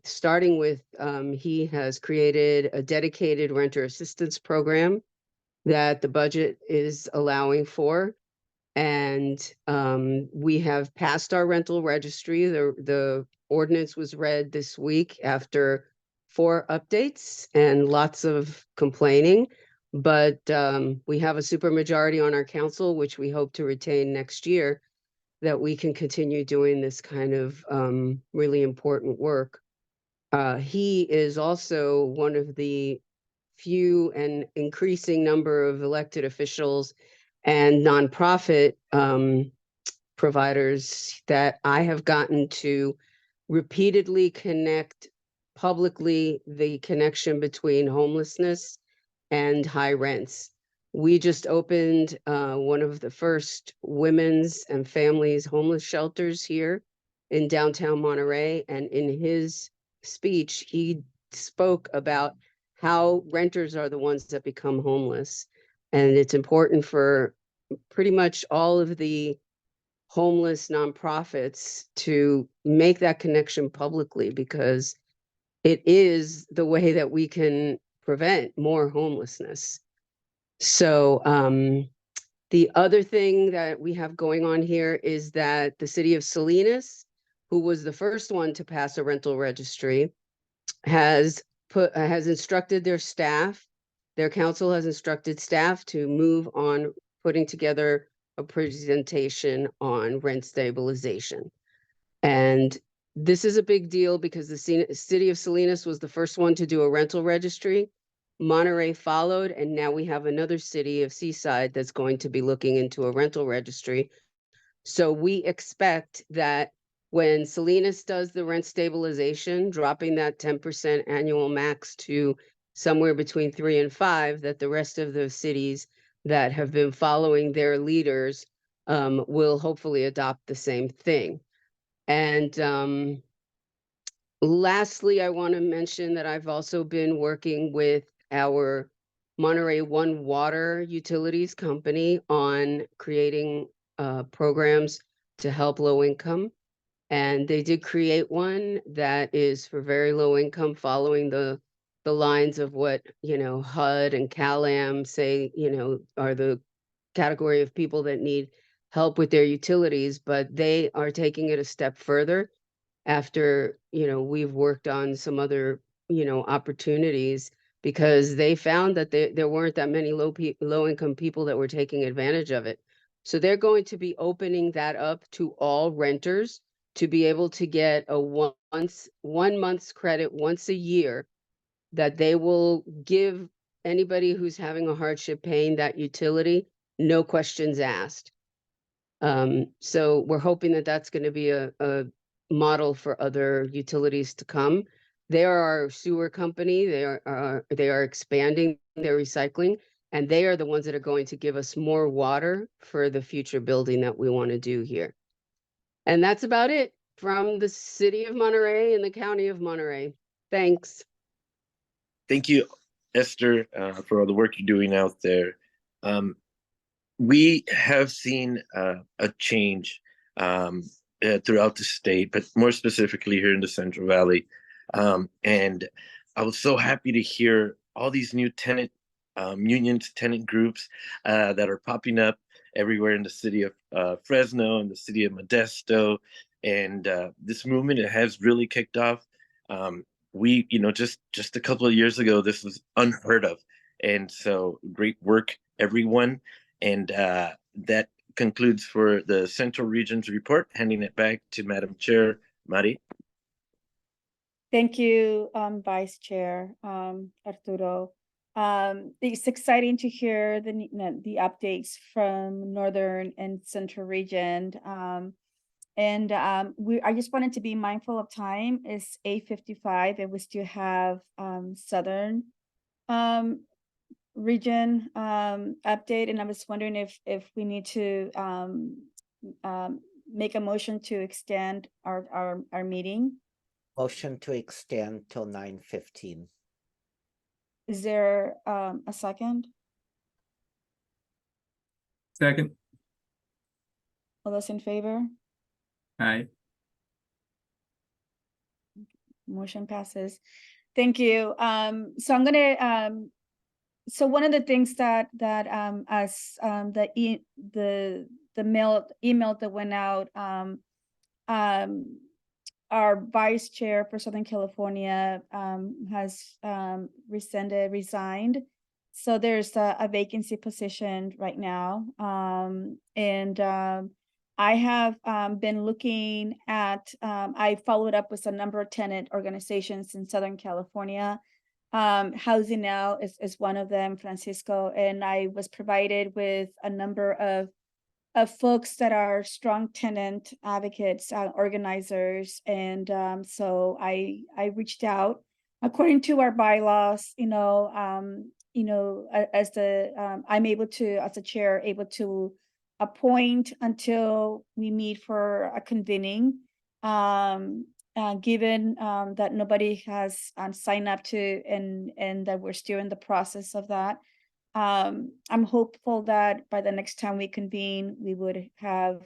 starting with he has created a dedicated renter assistance program that the budget is allowing for. And we have passed our rental registry. The ordinance was read this week after 4 updates and lots of complaining. But we have a supermajority on our council, which we hope to retain next year, that we can continue doing this kind of really important work. He is also one of the few and increasing number of elected officials and nonprofit providers that I have gotten to repeatedly connect publicly the connection between homelessness and high rents. We just opened one of the first women's and families homeless shelters here in downtown Monterey. And in his speech, he spoke about how renters are the ones that become homeless. And it's important for pretty much all of the homeless nonprofits to make that connection publicly, because it is the way that we can prevent more homelessness. So the other thing that we have going on here is that the city of Salinas, who was the first one to pass a rental registry, has instructed their staff, their council has instructed staff to move on putting together a presentation on rent stabilization. And this is a big deal because the city of Salinas was the first one to do a rental registry. Monterey followed, and now we have another city of Seaside that's going to be looking into a rental registry. So we expect that when Salinas does the rent stabilization, dropping that 10% annual max to somewhere between 3 and 5, that the rest of the cities that have been following their leaders will hopefully adopt the same thing. And lastly, I want to mention that I've also been working with our Monterey One Water Utilities Company on creating programs to help low income. And they did create one that is for very low income, following the lines of what, HUD and CALAM say, are the category of people that need help with their utilities, but they are taking it a step further after, we've worked on some other, opportunities, because they found that there weren't that many low income people that were taking advantage of it. So they're going to be opening that up to all renters to be able to get a 1 month's credit once a year that they will give anybody who's having a hardship paying that utility, no questions asked. So we're hoping that that's going to be a model for other utilities to come. They are our sewer company. They are expanding their recycling, and they are the ones that are going to give us more water for the future building that we want to do here. And that's about it from the city of Monterey and the county of Monterey. Thanks. Thank you, Esther, for all the work you're doing out there. We have seen a change throughout the state, but more specifically here in the Central Valley. And I was so happy to hear all these new tenant unions, tenant groups that are popping up everywhere in the city of Fresno and the city of Modesto. And this movement, it has really kicked off. We, just a couple of years ago, this was unheard of. And so great work, everyone. And that concludes for the Central Region's report. Handing it back to Madam Chair, Mari. Thank you, Vice Chair Arturo. It's exciting to hear the updates from Northern and Central Region. I just wanted to be mindful of time. It's 8:55 and we still have Southern Region update. And I was wondering if we need to make a motion to extend our meeting. Motion to extend till 9:15. Is there a second? Second. All those in favor? Aye. Motion passes. Thank you. So I'm gonna so one of the things that as the email that went out, our vice chair for Southern California has resigned. So there's a vacancy position right now. I have been looking at, I followed up with a number of tenant organizations in Southern California. Housing Now is one of them, Francisco, and I was provided with a number of folks that are strong tenant advocates, organizers. And so I reached out. According to our bylaws, as I'm able to, as a chair, able to appoint until we meet for a convening. Given that nobody has signed up to, and that we're still in the process of that. I'm hopeful that by the next time we convene, we would have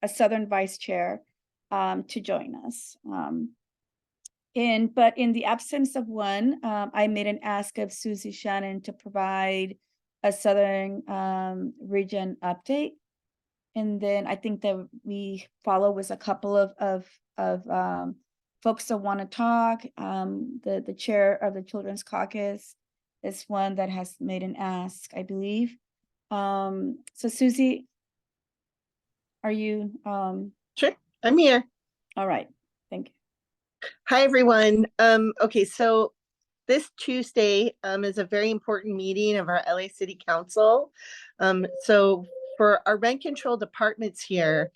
a Southern Vice Chair to join us. But in the absence of one, I made an ask of Susie Shannon to provide a Southern Region update. And then I think that we follow with a couple of folks that want to talk. The chair of the Children's Caucus is one that has made an ask, I believe. So Susie, are you? Sure, I'm here. All right, thank you. Hi, everyone. Okay, so this Tuesday is a very important meeting of our LA City Council. So for our rent control departments here,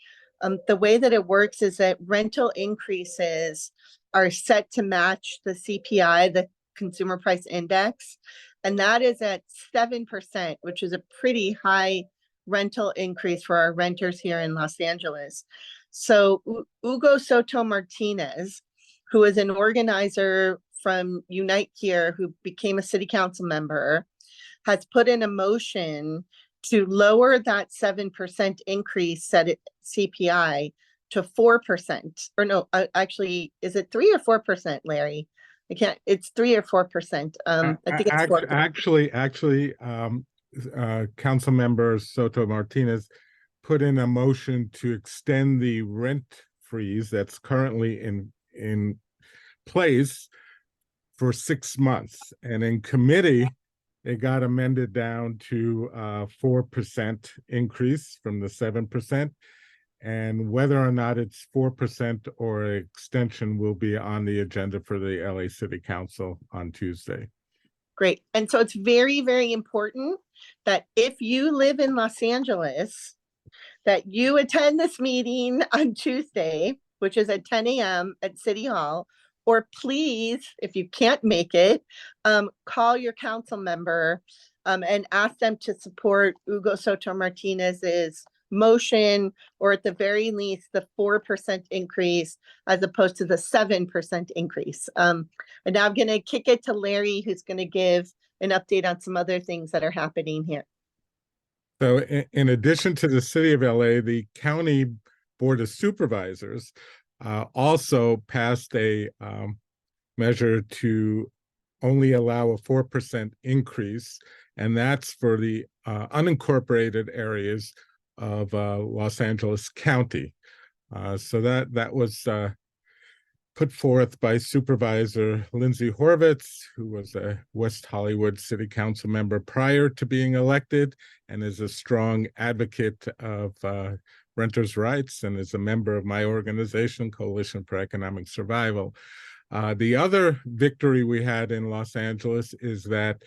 the way that it works is that rental increases are set to match the CPI, the Consumer Price Index, and that is at 7%, which is a pretty high rental increase for our renters here in Los Angeles. So Hugo Soto Martinez, who is an organizer from Unite Here, who became a city council member, has put in a motion to lower that 7% increase set at CPI to 4%. Or no, actually, is it 3 or 4%, Larry? I can't, it's 3 or 4%. I think it's 4%. Actually, Council Member Soto Martinez put in a motion to extend the rent freeze that's currently in place for 6 months, and in committee it got amended down to 4% increase from the 7%, and whether or not it's 4% or extension will be on the agenda for the LA City Council on Tuesday. Great. And so it's very, very important that if you live in Los Angeles, that you attend this meeting on Tuesday, which is at 10 a.m. at City Hall, or please, if you can't make it, call your council member and ask them to support Hugo Soto Martinez's motion, or at the very least, the 4% increase as opposed to the 7% increase. And now I'm going to kick it to Larry, who's going to give an update on some other things that are happening here. So in addition to the city of LA, the county board of supervisors also passed a measure to only allow a 4% increase and that's for the unincorporated areas of Los Angeles County. So that was put forth by Supervisor Lindsay Horvitz, who was a West Hollywood City Council member prior to being elected and is a strong advocate of renters' rights and is a member of my organization, Coalition for Economic Survival. The other victory we had in Los Angeles is that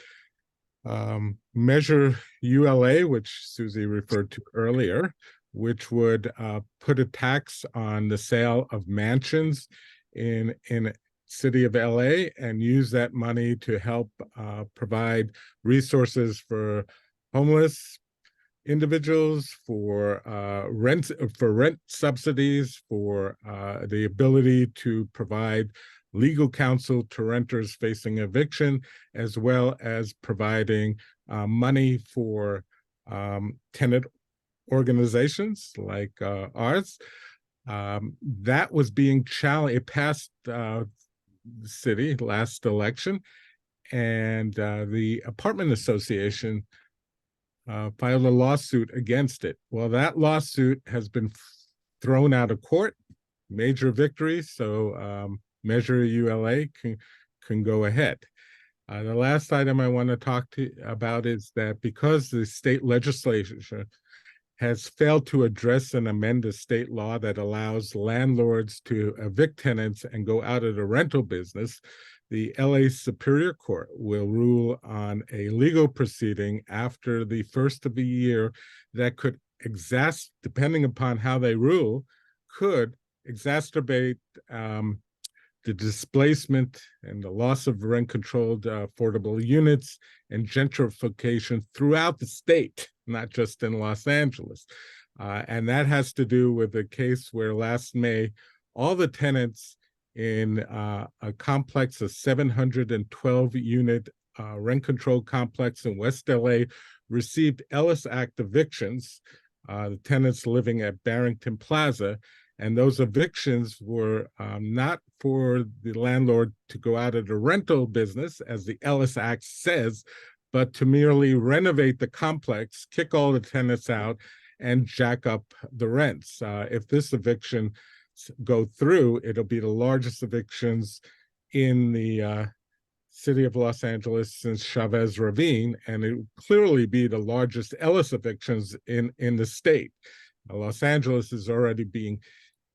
Measure ULA, which Susie referred to earlier, which would put a tax on the sale of mansions in city of LA and use that money to help provide resources for homeless individuals, for rent subsidies, for the ability to provide legal counsel to renters facing eviction, as well as providing money for tenant organizations like ours. That was being challenged. It passed the city last election, and the apartment association filed a lawsuit against it. Well, that lawsuit has been thrown out of court, major victory, so Measure ULA can go ahead. The last item I want to talk about is that because the state legislature has failed to address and amend a state law that allows landlords to evict tenants and go out of the rental business, the LA Superior Court will rule on a legal proceeding after the first of the year that could depending upon how they rule, could exacerbate the displacement and the loss of rent-controlled affordable units and gentrification throughout the state, not just in Los Angeles. And that has to do with a case where last May, all the tenants in a complex of 712-unit rent-controlled complex in West LA received Ellis Act evictions, the tenants living at Barrington Plaza. And those evictions were not for the landlord to go out of the rental business, as the Ellis Act says, but to merely renovate the complex, kick all the tenants out, and jack up the rents. If this eviction go through, it'll be the largest evictions in the city of Los Angeles since Chavez Ravine, and it will clearly be the largest Ellis evictions in the state. Los Angeles is already being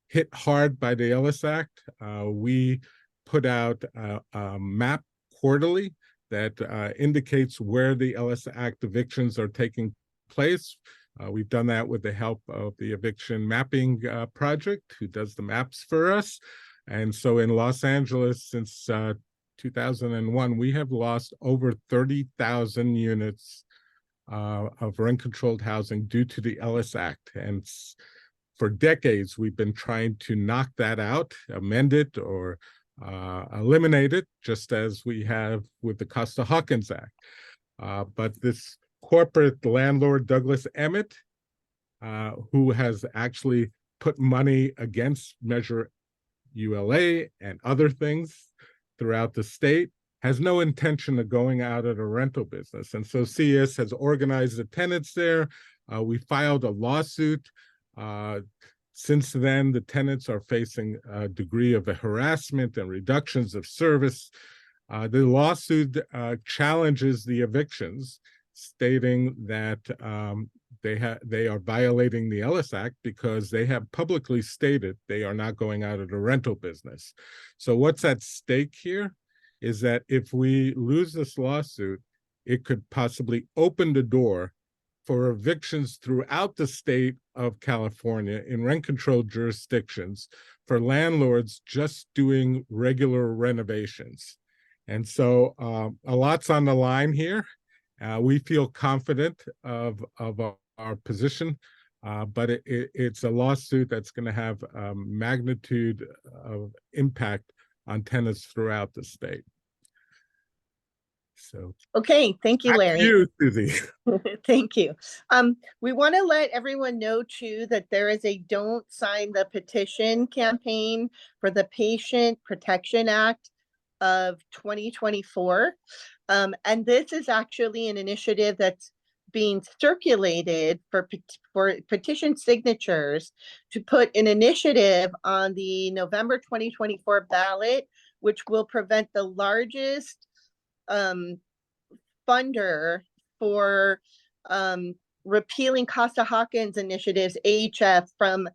hit hard by the Ellis Act. We put out a map quarterly that indicates where the Ellis Act evictions are taking place. We've done that with the help of the Eviction Mapping Project, who does the maps for us. And so in Los Angeles, since 2001, we have lost over 30,000 units of rent-controlled housing due to the Ellis Act. And for decades, we've been trying to knock that out, amend it, or eliminate it, just as we have with the Costa-Hawkins Act. But this corporate landlord, Douglas Emmett, who has actually put money against Measure ULA and other things throughout the state, has no intention of going out of the rental business. And so CS has organized the tenants there. We filed a lawsuit. Since then, the tenants are facing a degree of harassment and reductions of service. The lawsuit challenges the evictions, stating that they are violating the Ellis Act because they have publicly stated they are not going out of the rental business. So what's at stake here is that if we lose this lawsuit, it could possibly open the door for evictions throughout the state of California in rent-controlled jurisdictions for landlords just doing regular renovations. And so a lot's on the line here. We feel confident of our position, but it's a lawsuit that's going to have magnitude of impact on tenants throughout the state. So okay, thank you, Larry. You, Susie. Thank you. We want to let everyone know too that there is a Don't Sign the Petition campaign for the Patient Protection Act of 2024. And this is actually an initiative that's being circulated for petition signatures to put an initiative on the November 2024 ballot, which will prevent the largest funder for repealing Costa-Hawkins initiatives, AHF, from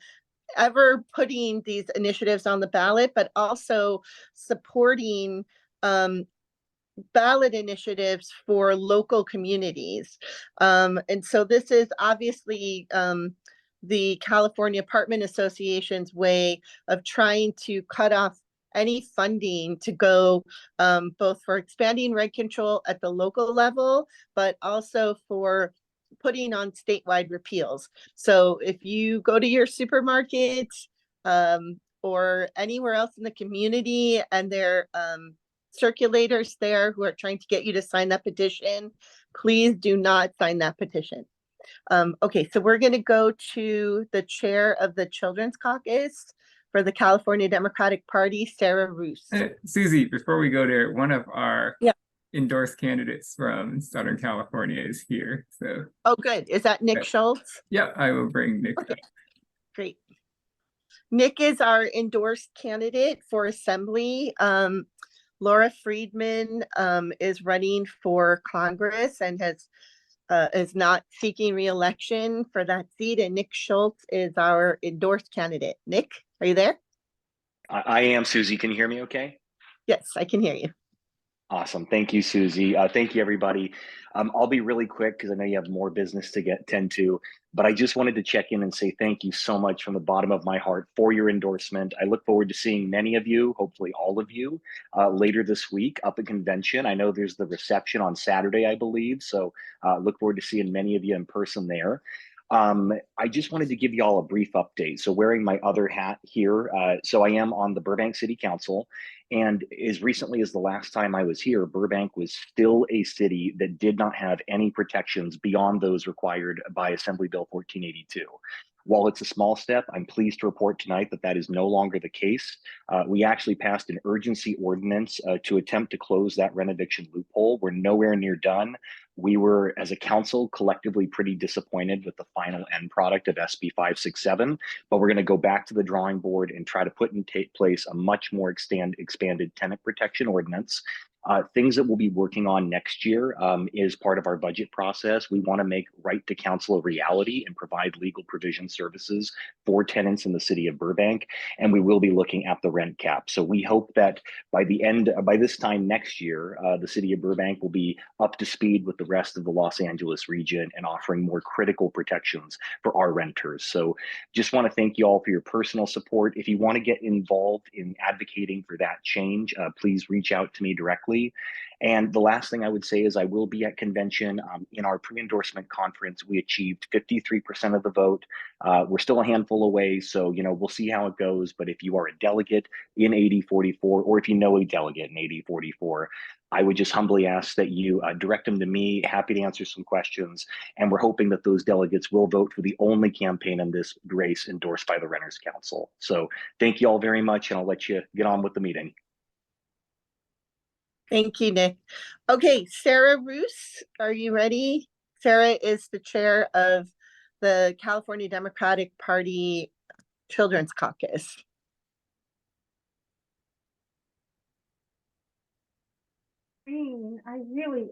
ever putting these initiatives on the ballot, but also supporting ballot initiatives for local communities. And so this is obviously the California Apartment Association's way of trying to cut off any funding to go both for expanding rent control at the local level, but also for putting on statewide repeals. So if you go to your supermarket or anywhere else in the community and there circulators there who are trying to get you to sign that petition, please do not sign that petition. Okay, so we're going to go to the chair of the Children's Caucus for the California Democratic Party, Sarah Roos. Susie, before we go there, one of our endorsed candidates from Southern California is here. So oh, good. Is that Nick Schultz? Yeah, I will bring Nick okay. up. Great. Nick is our endorsed candidate for Assembly. Laura Friedman is running for Congress and is not seeking re-election for that seat. And Nick Schultz is our endorsed candidate. Nick, are you there? I am, Susie. Can you hear me okay? Yes, I can hear you. Awesome. Thank you, Susie. Thank you, everybody. I'll be really quick because I know you have more business to tend to, but I just wanted to check in and say thank you so much from the bottom of my heart for your endorsement. I look forward to seeing many of you, hopefully all of you, later this week up at convention. I know there's the reception on Saturday, I believe. So look forward to seeing many of you in person there. I just wanted to give you all a brief update. So wearing my other hat here, so I am on the Burbank City Council, and as recently as the last time I was here, Burbank was still a city that did not have any protections beyond those required by Assembly Bill 1482. While it's a small step, I'm pleased to report tonight that that is no longer the case. We actually passed an urgency ordinance to attempt to close that rent eviction loophole. We're nowhere near done. We were, as a council, collectively pretty disappointed with the final end product of SB 567, but we're going to go back to the drawing board and try to put in place a much more expanded tenant protection ordinance. Things that we'll be working on next year is part of our budget process. We want to make right to counsel a reality and provide legal provision services for tenants in the city of Burbank, and we will be looking at the rent cap. So we hope that by this time next year, the city of Burbank will be up to speed with the rest of the Los Angeles region and offering more critical protections for our renters. So just want to thank you all for your personal support. If you want to get involved in advocating for that change, please reach out to me directly. And the last thing I would say is I will be at convention. In our pre-endorsement conference, we achieved 53% of the vote. We're still a handful away, so we'll see how it goes. But if you are a delegate in 8044, or if you know a delegate in 8044, I would just humbly ask that you direct them to me. Happy to answer some questions. And we're hoping that those delegates will vote for the only campaign in this race endorsed by the Renters Council. So thank you all very much, and I'll let you get on with the meeting. Thank you, Nick. Okay, Sarah Roos, are you ready? Sarah is the chair of the California Democratic Party Children's Caucus. I really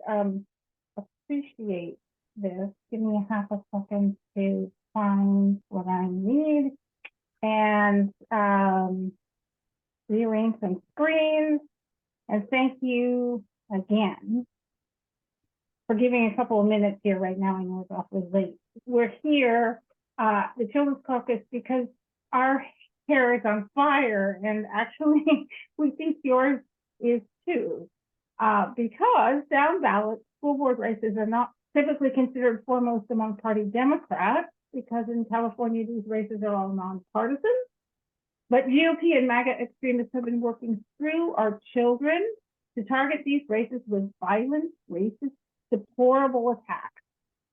appreciate this. Give me a half a second to find what I need and rearrange some screens. And thank you again for giving a couple of minutes here right now. I know it's awfully late. We're here, the Children's Caucus, because our hair is on fire, and actually we think yours is too. Because down ballot school board races are not typically considered foremost among party Democrats, because in California these races are all nonpartisan. But GOP and MAGA extremists have been working through our children to target these races with violent, racist, deplorable attacks.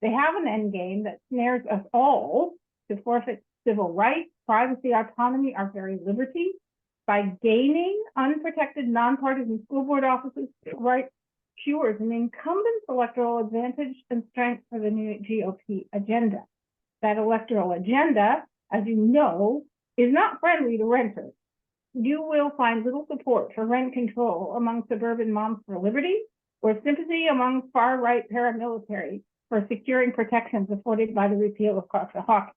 They have an end game that snares us all to forfeit civil rights, privacy, autonomy, our very liberty. by gaining unprotected nonpartisan school board offices right cures an incumbent's electoral advantage and strength for the new GOP agenda. That electoral agenda, as you know, is not friendly to renters. You will find little support for rent control among suburban moms for liberty or sympathy among far-right paramilitary for securing protections afforded by the repeal of Cox-a-Hawkins.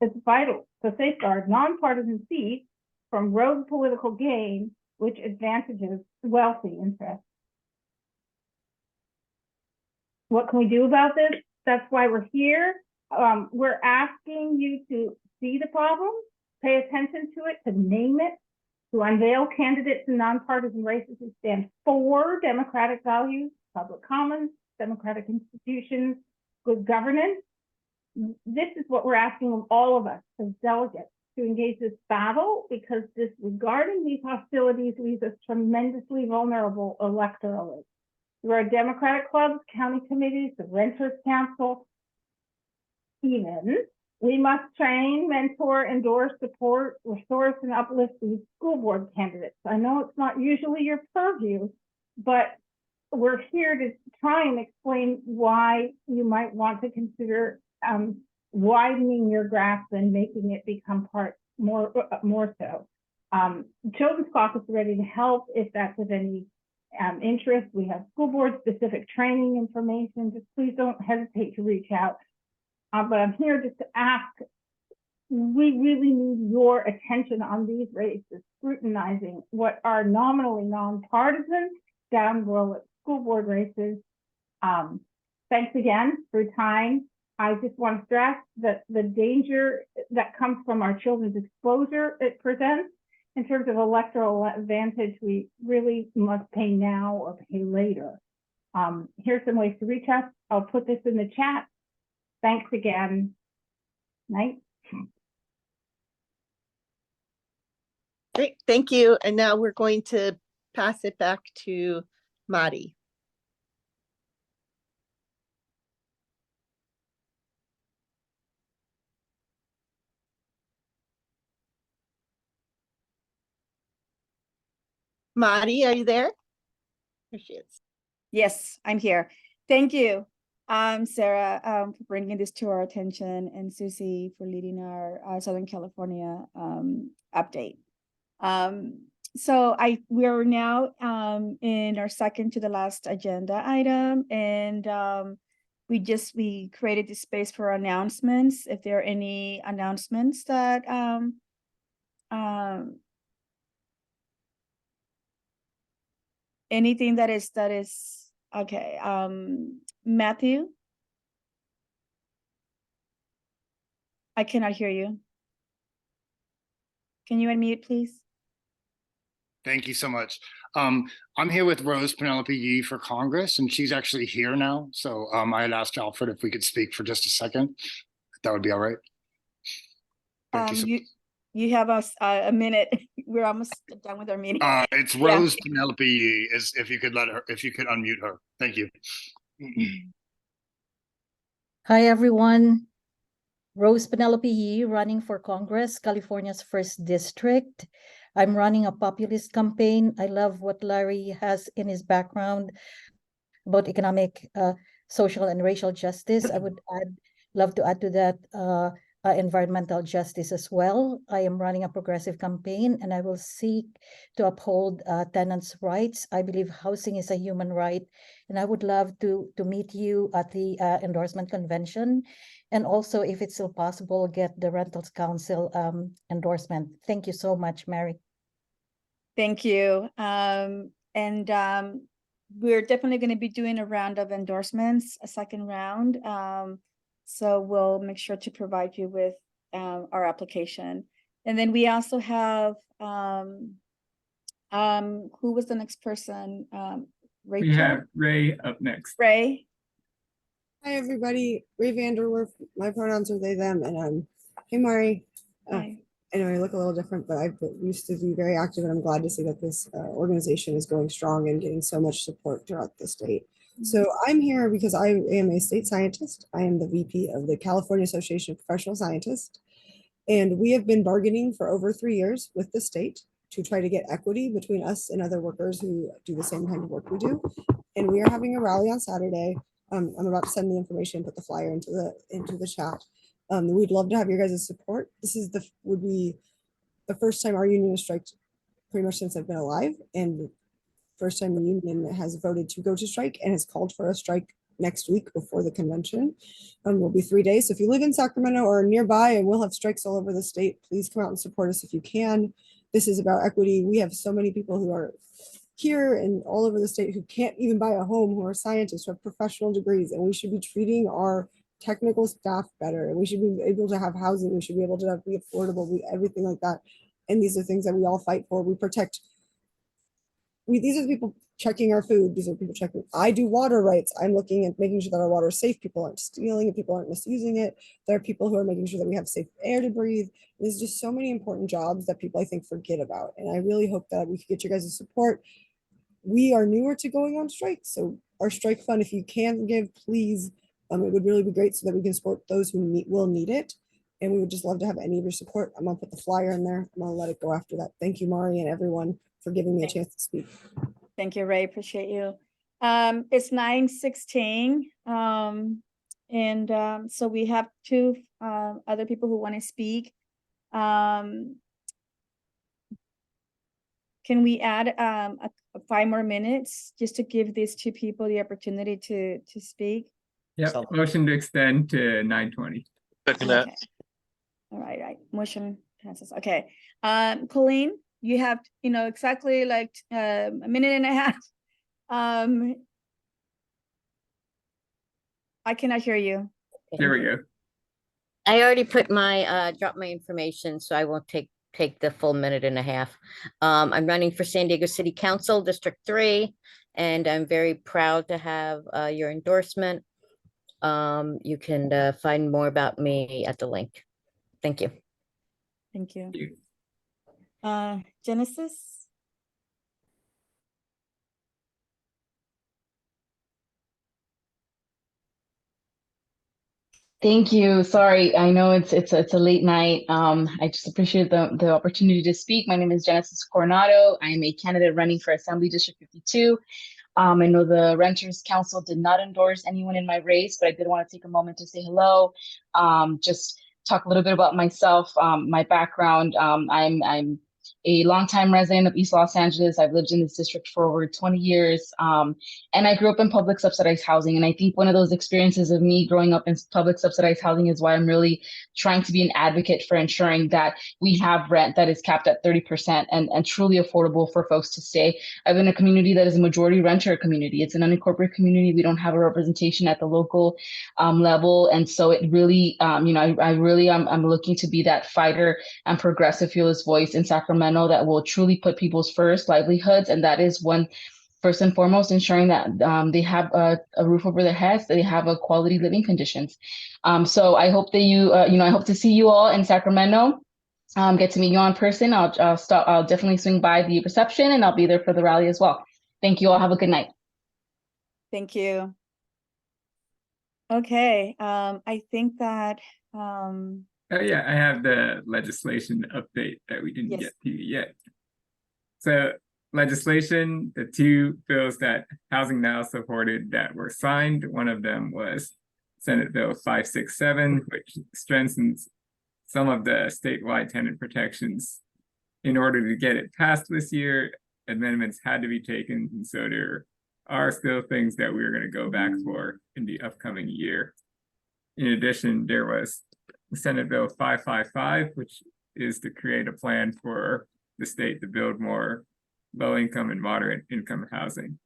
It's vital to safeguard nonpartisan seats from rogue political gain, which advantages wealthy interests. What can we do about this? That's why we're here. We're asking you to see the problem, pay attention to it, to name it, to unveil candidates in nonpartisan races who stand for democratic values, public commons, democratic institutions, good governance. This is what we're asking of all of us as delegates, to engage this battle, because disregarding these hostilities leaves us tremendously vulnerable electorally. Through our democratic clubs, county committees, the Renters Council, even, we must train, mentor, endorse, support, resource, and uplift these school board candidates. I know it's not usually your purview, but we're here to try and explain why you might want to consider widening your grasp and making it become part more so. Children's Caucus is ready to help if that's of any interest. We have school board specific training information. Just please don't hesitate to reach out. But I'm here just to ask, we really need your attention on these races, scrutinizing what are nominally nonpartisan, down below at school board races. Thanks again for your time. I just want to stress that the danger that comes from our children's exposure it presents in terms of electoral advantage, we really must pay now or pay later. Here's some ways to reach us. I'll put this in the chat. Thanks again. Night. Great, thank you. And now we're going to pass it back to Mari. Mari, are you there? There she is. Yes, I'm here. Thank you, Sarah, for bringing this to our attention, and Susie for leading our Southern California update. So we're now in our second to the last agenda item, and we created this space for announcements. If there are any announcements that anything that is okay. Matthew, I cannot hear you. Can you unmute, please? Thank you so much. I'm here with Rose Penelope Yee for Congress, and she's actually here now. So I had asked Alfred if we could speak for just a second. That would be all right. Thank you so much. You have us a minute. We're almost done with our meeting. It's Rose Penelope Yee. If you could unmute her. Thank you. Hi, everyone. Rose Penelope Yee, running for Congress, California's 1st District. I'm running a populist campaign. I love what Larry has in his background about economic, social, and racial justice. I would love to add to that environmental justice as well. I am running a progressive campaign, and I will seek to uphold tenants' rights. I believe housing is a human right, and I would love to meet you at the endorsement convention, and also, if it's still possible, get the Rentals Council endorsement. Thank you so much, Mary. Thank you. And we're definitely going to be doing a round of endorsements, a second round. So we'll make sure to provide you with our application. And then we also have, who was the next person? Rachel? We have Ray up next. Ray? Hi, everybody. Ray Vanderwerf. My pronouns are they, them, and hey, Mari. Hi. I know I look a little different, but I used to be very active, and I'm glad to see that this organization is going strong and getting so much support throughout the state. So I'm here because I am a state scientist. I am the VP of the California Association of Professional Scientists, and we have been bargaining for over 3 years with the state to try to get equity between us and other workers who do the same kind of work we do. And we are having a rally on Saturday. I'm about to send the information, put the flyer into the chat. We'd love to have your guys' support. This is would be the first time our union has striked pretty much since I've been alive, and first time the union has voted to go to strike and has called for a strike next week before the convention. Will be 3 days. So if you live in Sacramento or nearby, and we'll have strikes all over the state, please come out and support us if you can. This is about equity. We have so many people who are here and all over the state who can't even buy a home, who are scientists, who have professional degrees, and we should be treating our technical staff better. And we should be able to have housing. We should be able to be affordable, everything like that. And these are things that we all fight for. We protect. These are the people checking our food. These are people checking. I do water rights. I'm looking at making sure that our water is safe. People aren't stealing it. People aren't misusing it. There are people who are making sure that we have safe air to breathe. There's just so many important jobs that people, I think, forget about. And I really hope that we can get you guys' support. We are newer to going on strike. So our strike fund, if you can give, please, it would really be great so that we can support those who will need it. And we would just love to have any of your support. I'm gonna put the flyer in there. I'm gonna let it go after that. Thank you, Mari, and everyone for giving me a chance to speak. Thank you, Ray. Appreciate you. It's 9:16. So we have two other people who want to speak. Can we add 5 more minutes just to give these two people the opportunity to speak? Yep, motion to extend to 9:20. Second that. Okay. All right, motion passes. Okay, Colleen, you have, exactly like a minute and a half. I cannot hear you. There we go. I already put dropped my information, so I won't take the full minute and a half. I'm running for San Diego City Council, District 3, and I'm very proud to have your endorsement. You can find more about me at the link. Thank you. Thank you. Genesis? Thank you. Sorry, I know it's a late night. I just appreciate the opportunity to speak. My name is Genesis Coronado. I am a candidate running for Assembly District 52. I know the Renters Council did not endorse anyone in my race, but I did want to take a moment to say hello. Just talk a little bit about myself, my background. I'm a longtime resident of East Los Angeles. I've lived in this district for over 20 years. And I grew up in public subsidized housing. And I think one of those experiences of me growing up in public subsidized housing is why I'm really trying to be an advocate for ensuring that we have rent that is capped at 30% and truly affordable for folks to stay. I live in a community that is a majority renter community. It's an unincorporated community. We don't have a representation at the local level. And so it really, I'm looking to be that fighter and progressive fearless voice in Sacramento that will truly put people's first livelihoods. And that is one, first and foremost, ensuring that they have a roof over their heads, that they have a quality living conditions. So I hope that I hope to see you all in Sacramento. Get to meet you in person. I'll definitely swing by the reception, and I'll be there for the rally as well. Thank you all. Have a good night. Thank you. Okay, I think that Oh yeah, I have the legislation update that we didn't get to yet. So legislation, the two bills that Housing Now supported that were signed, one of them was Senate Bill 567, which strengthens some of the statewide tenant protections. In order to get it passed this year, amendments had to be taken, and so there are still things that we're going to go back for in the upcoming year. In addition, there was Senate Bill 555, which is to create a plan for the state to build more low-income and moderate-income housing.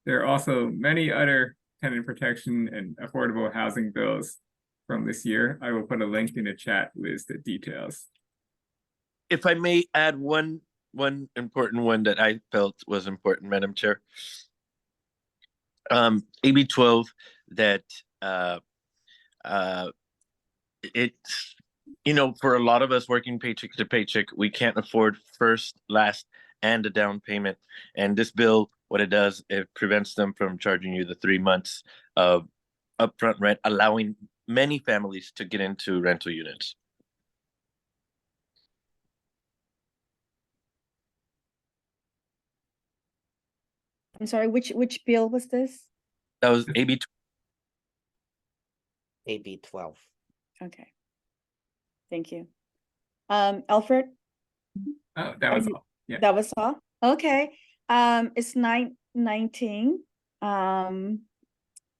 There are also many other tenant protection and affordable housing bills from this year. I will put a link in the chat with the details. If I may add one important one that I felt was important, Madam Chair. AB 12 that it's, for a lot of us working paycheck to paycheck, we can't afford first, last, and a down payment. And this bill, what it does, it prevents them from charging you the 3 months of upfront rent, allowing many families to get into rental units. I'm sorry, which bill was this? That was AB. AB 12. Okay. Thank you. Alfred? Oh, that was all. Yeah. That was all? Okay. It's 9:19.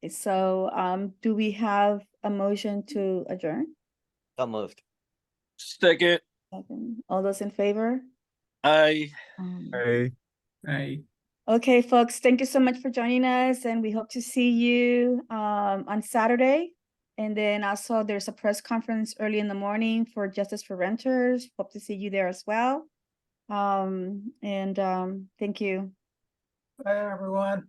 So do we have a motion to adjourn? So moved. Second. All those in favor? Aye. Hey. Aye. Okay, folks, thank you so much for joining us, and we hope to see you on Saturday. And then also there's a press conference early in the morning for Justice for Renters. Hope to see you there as well. Thank you. Bye, everyone.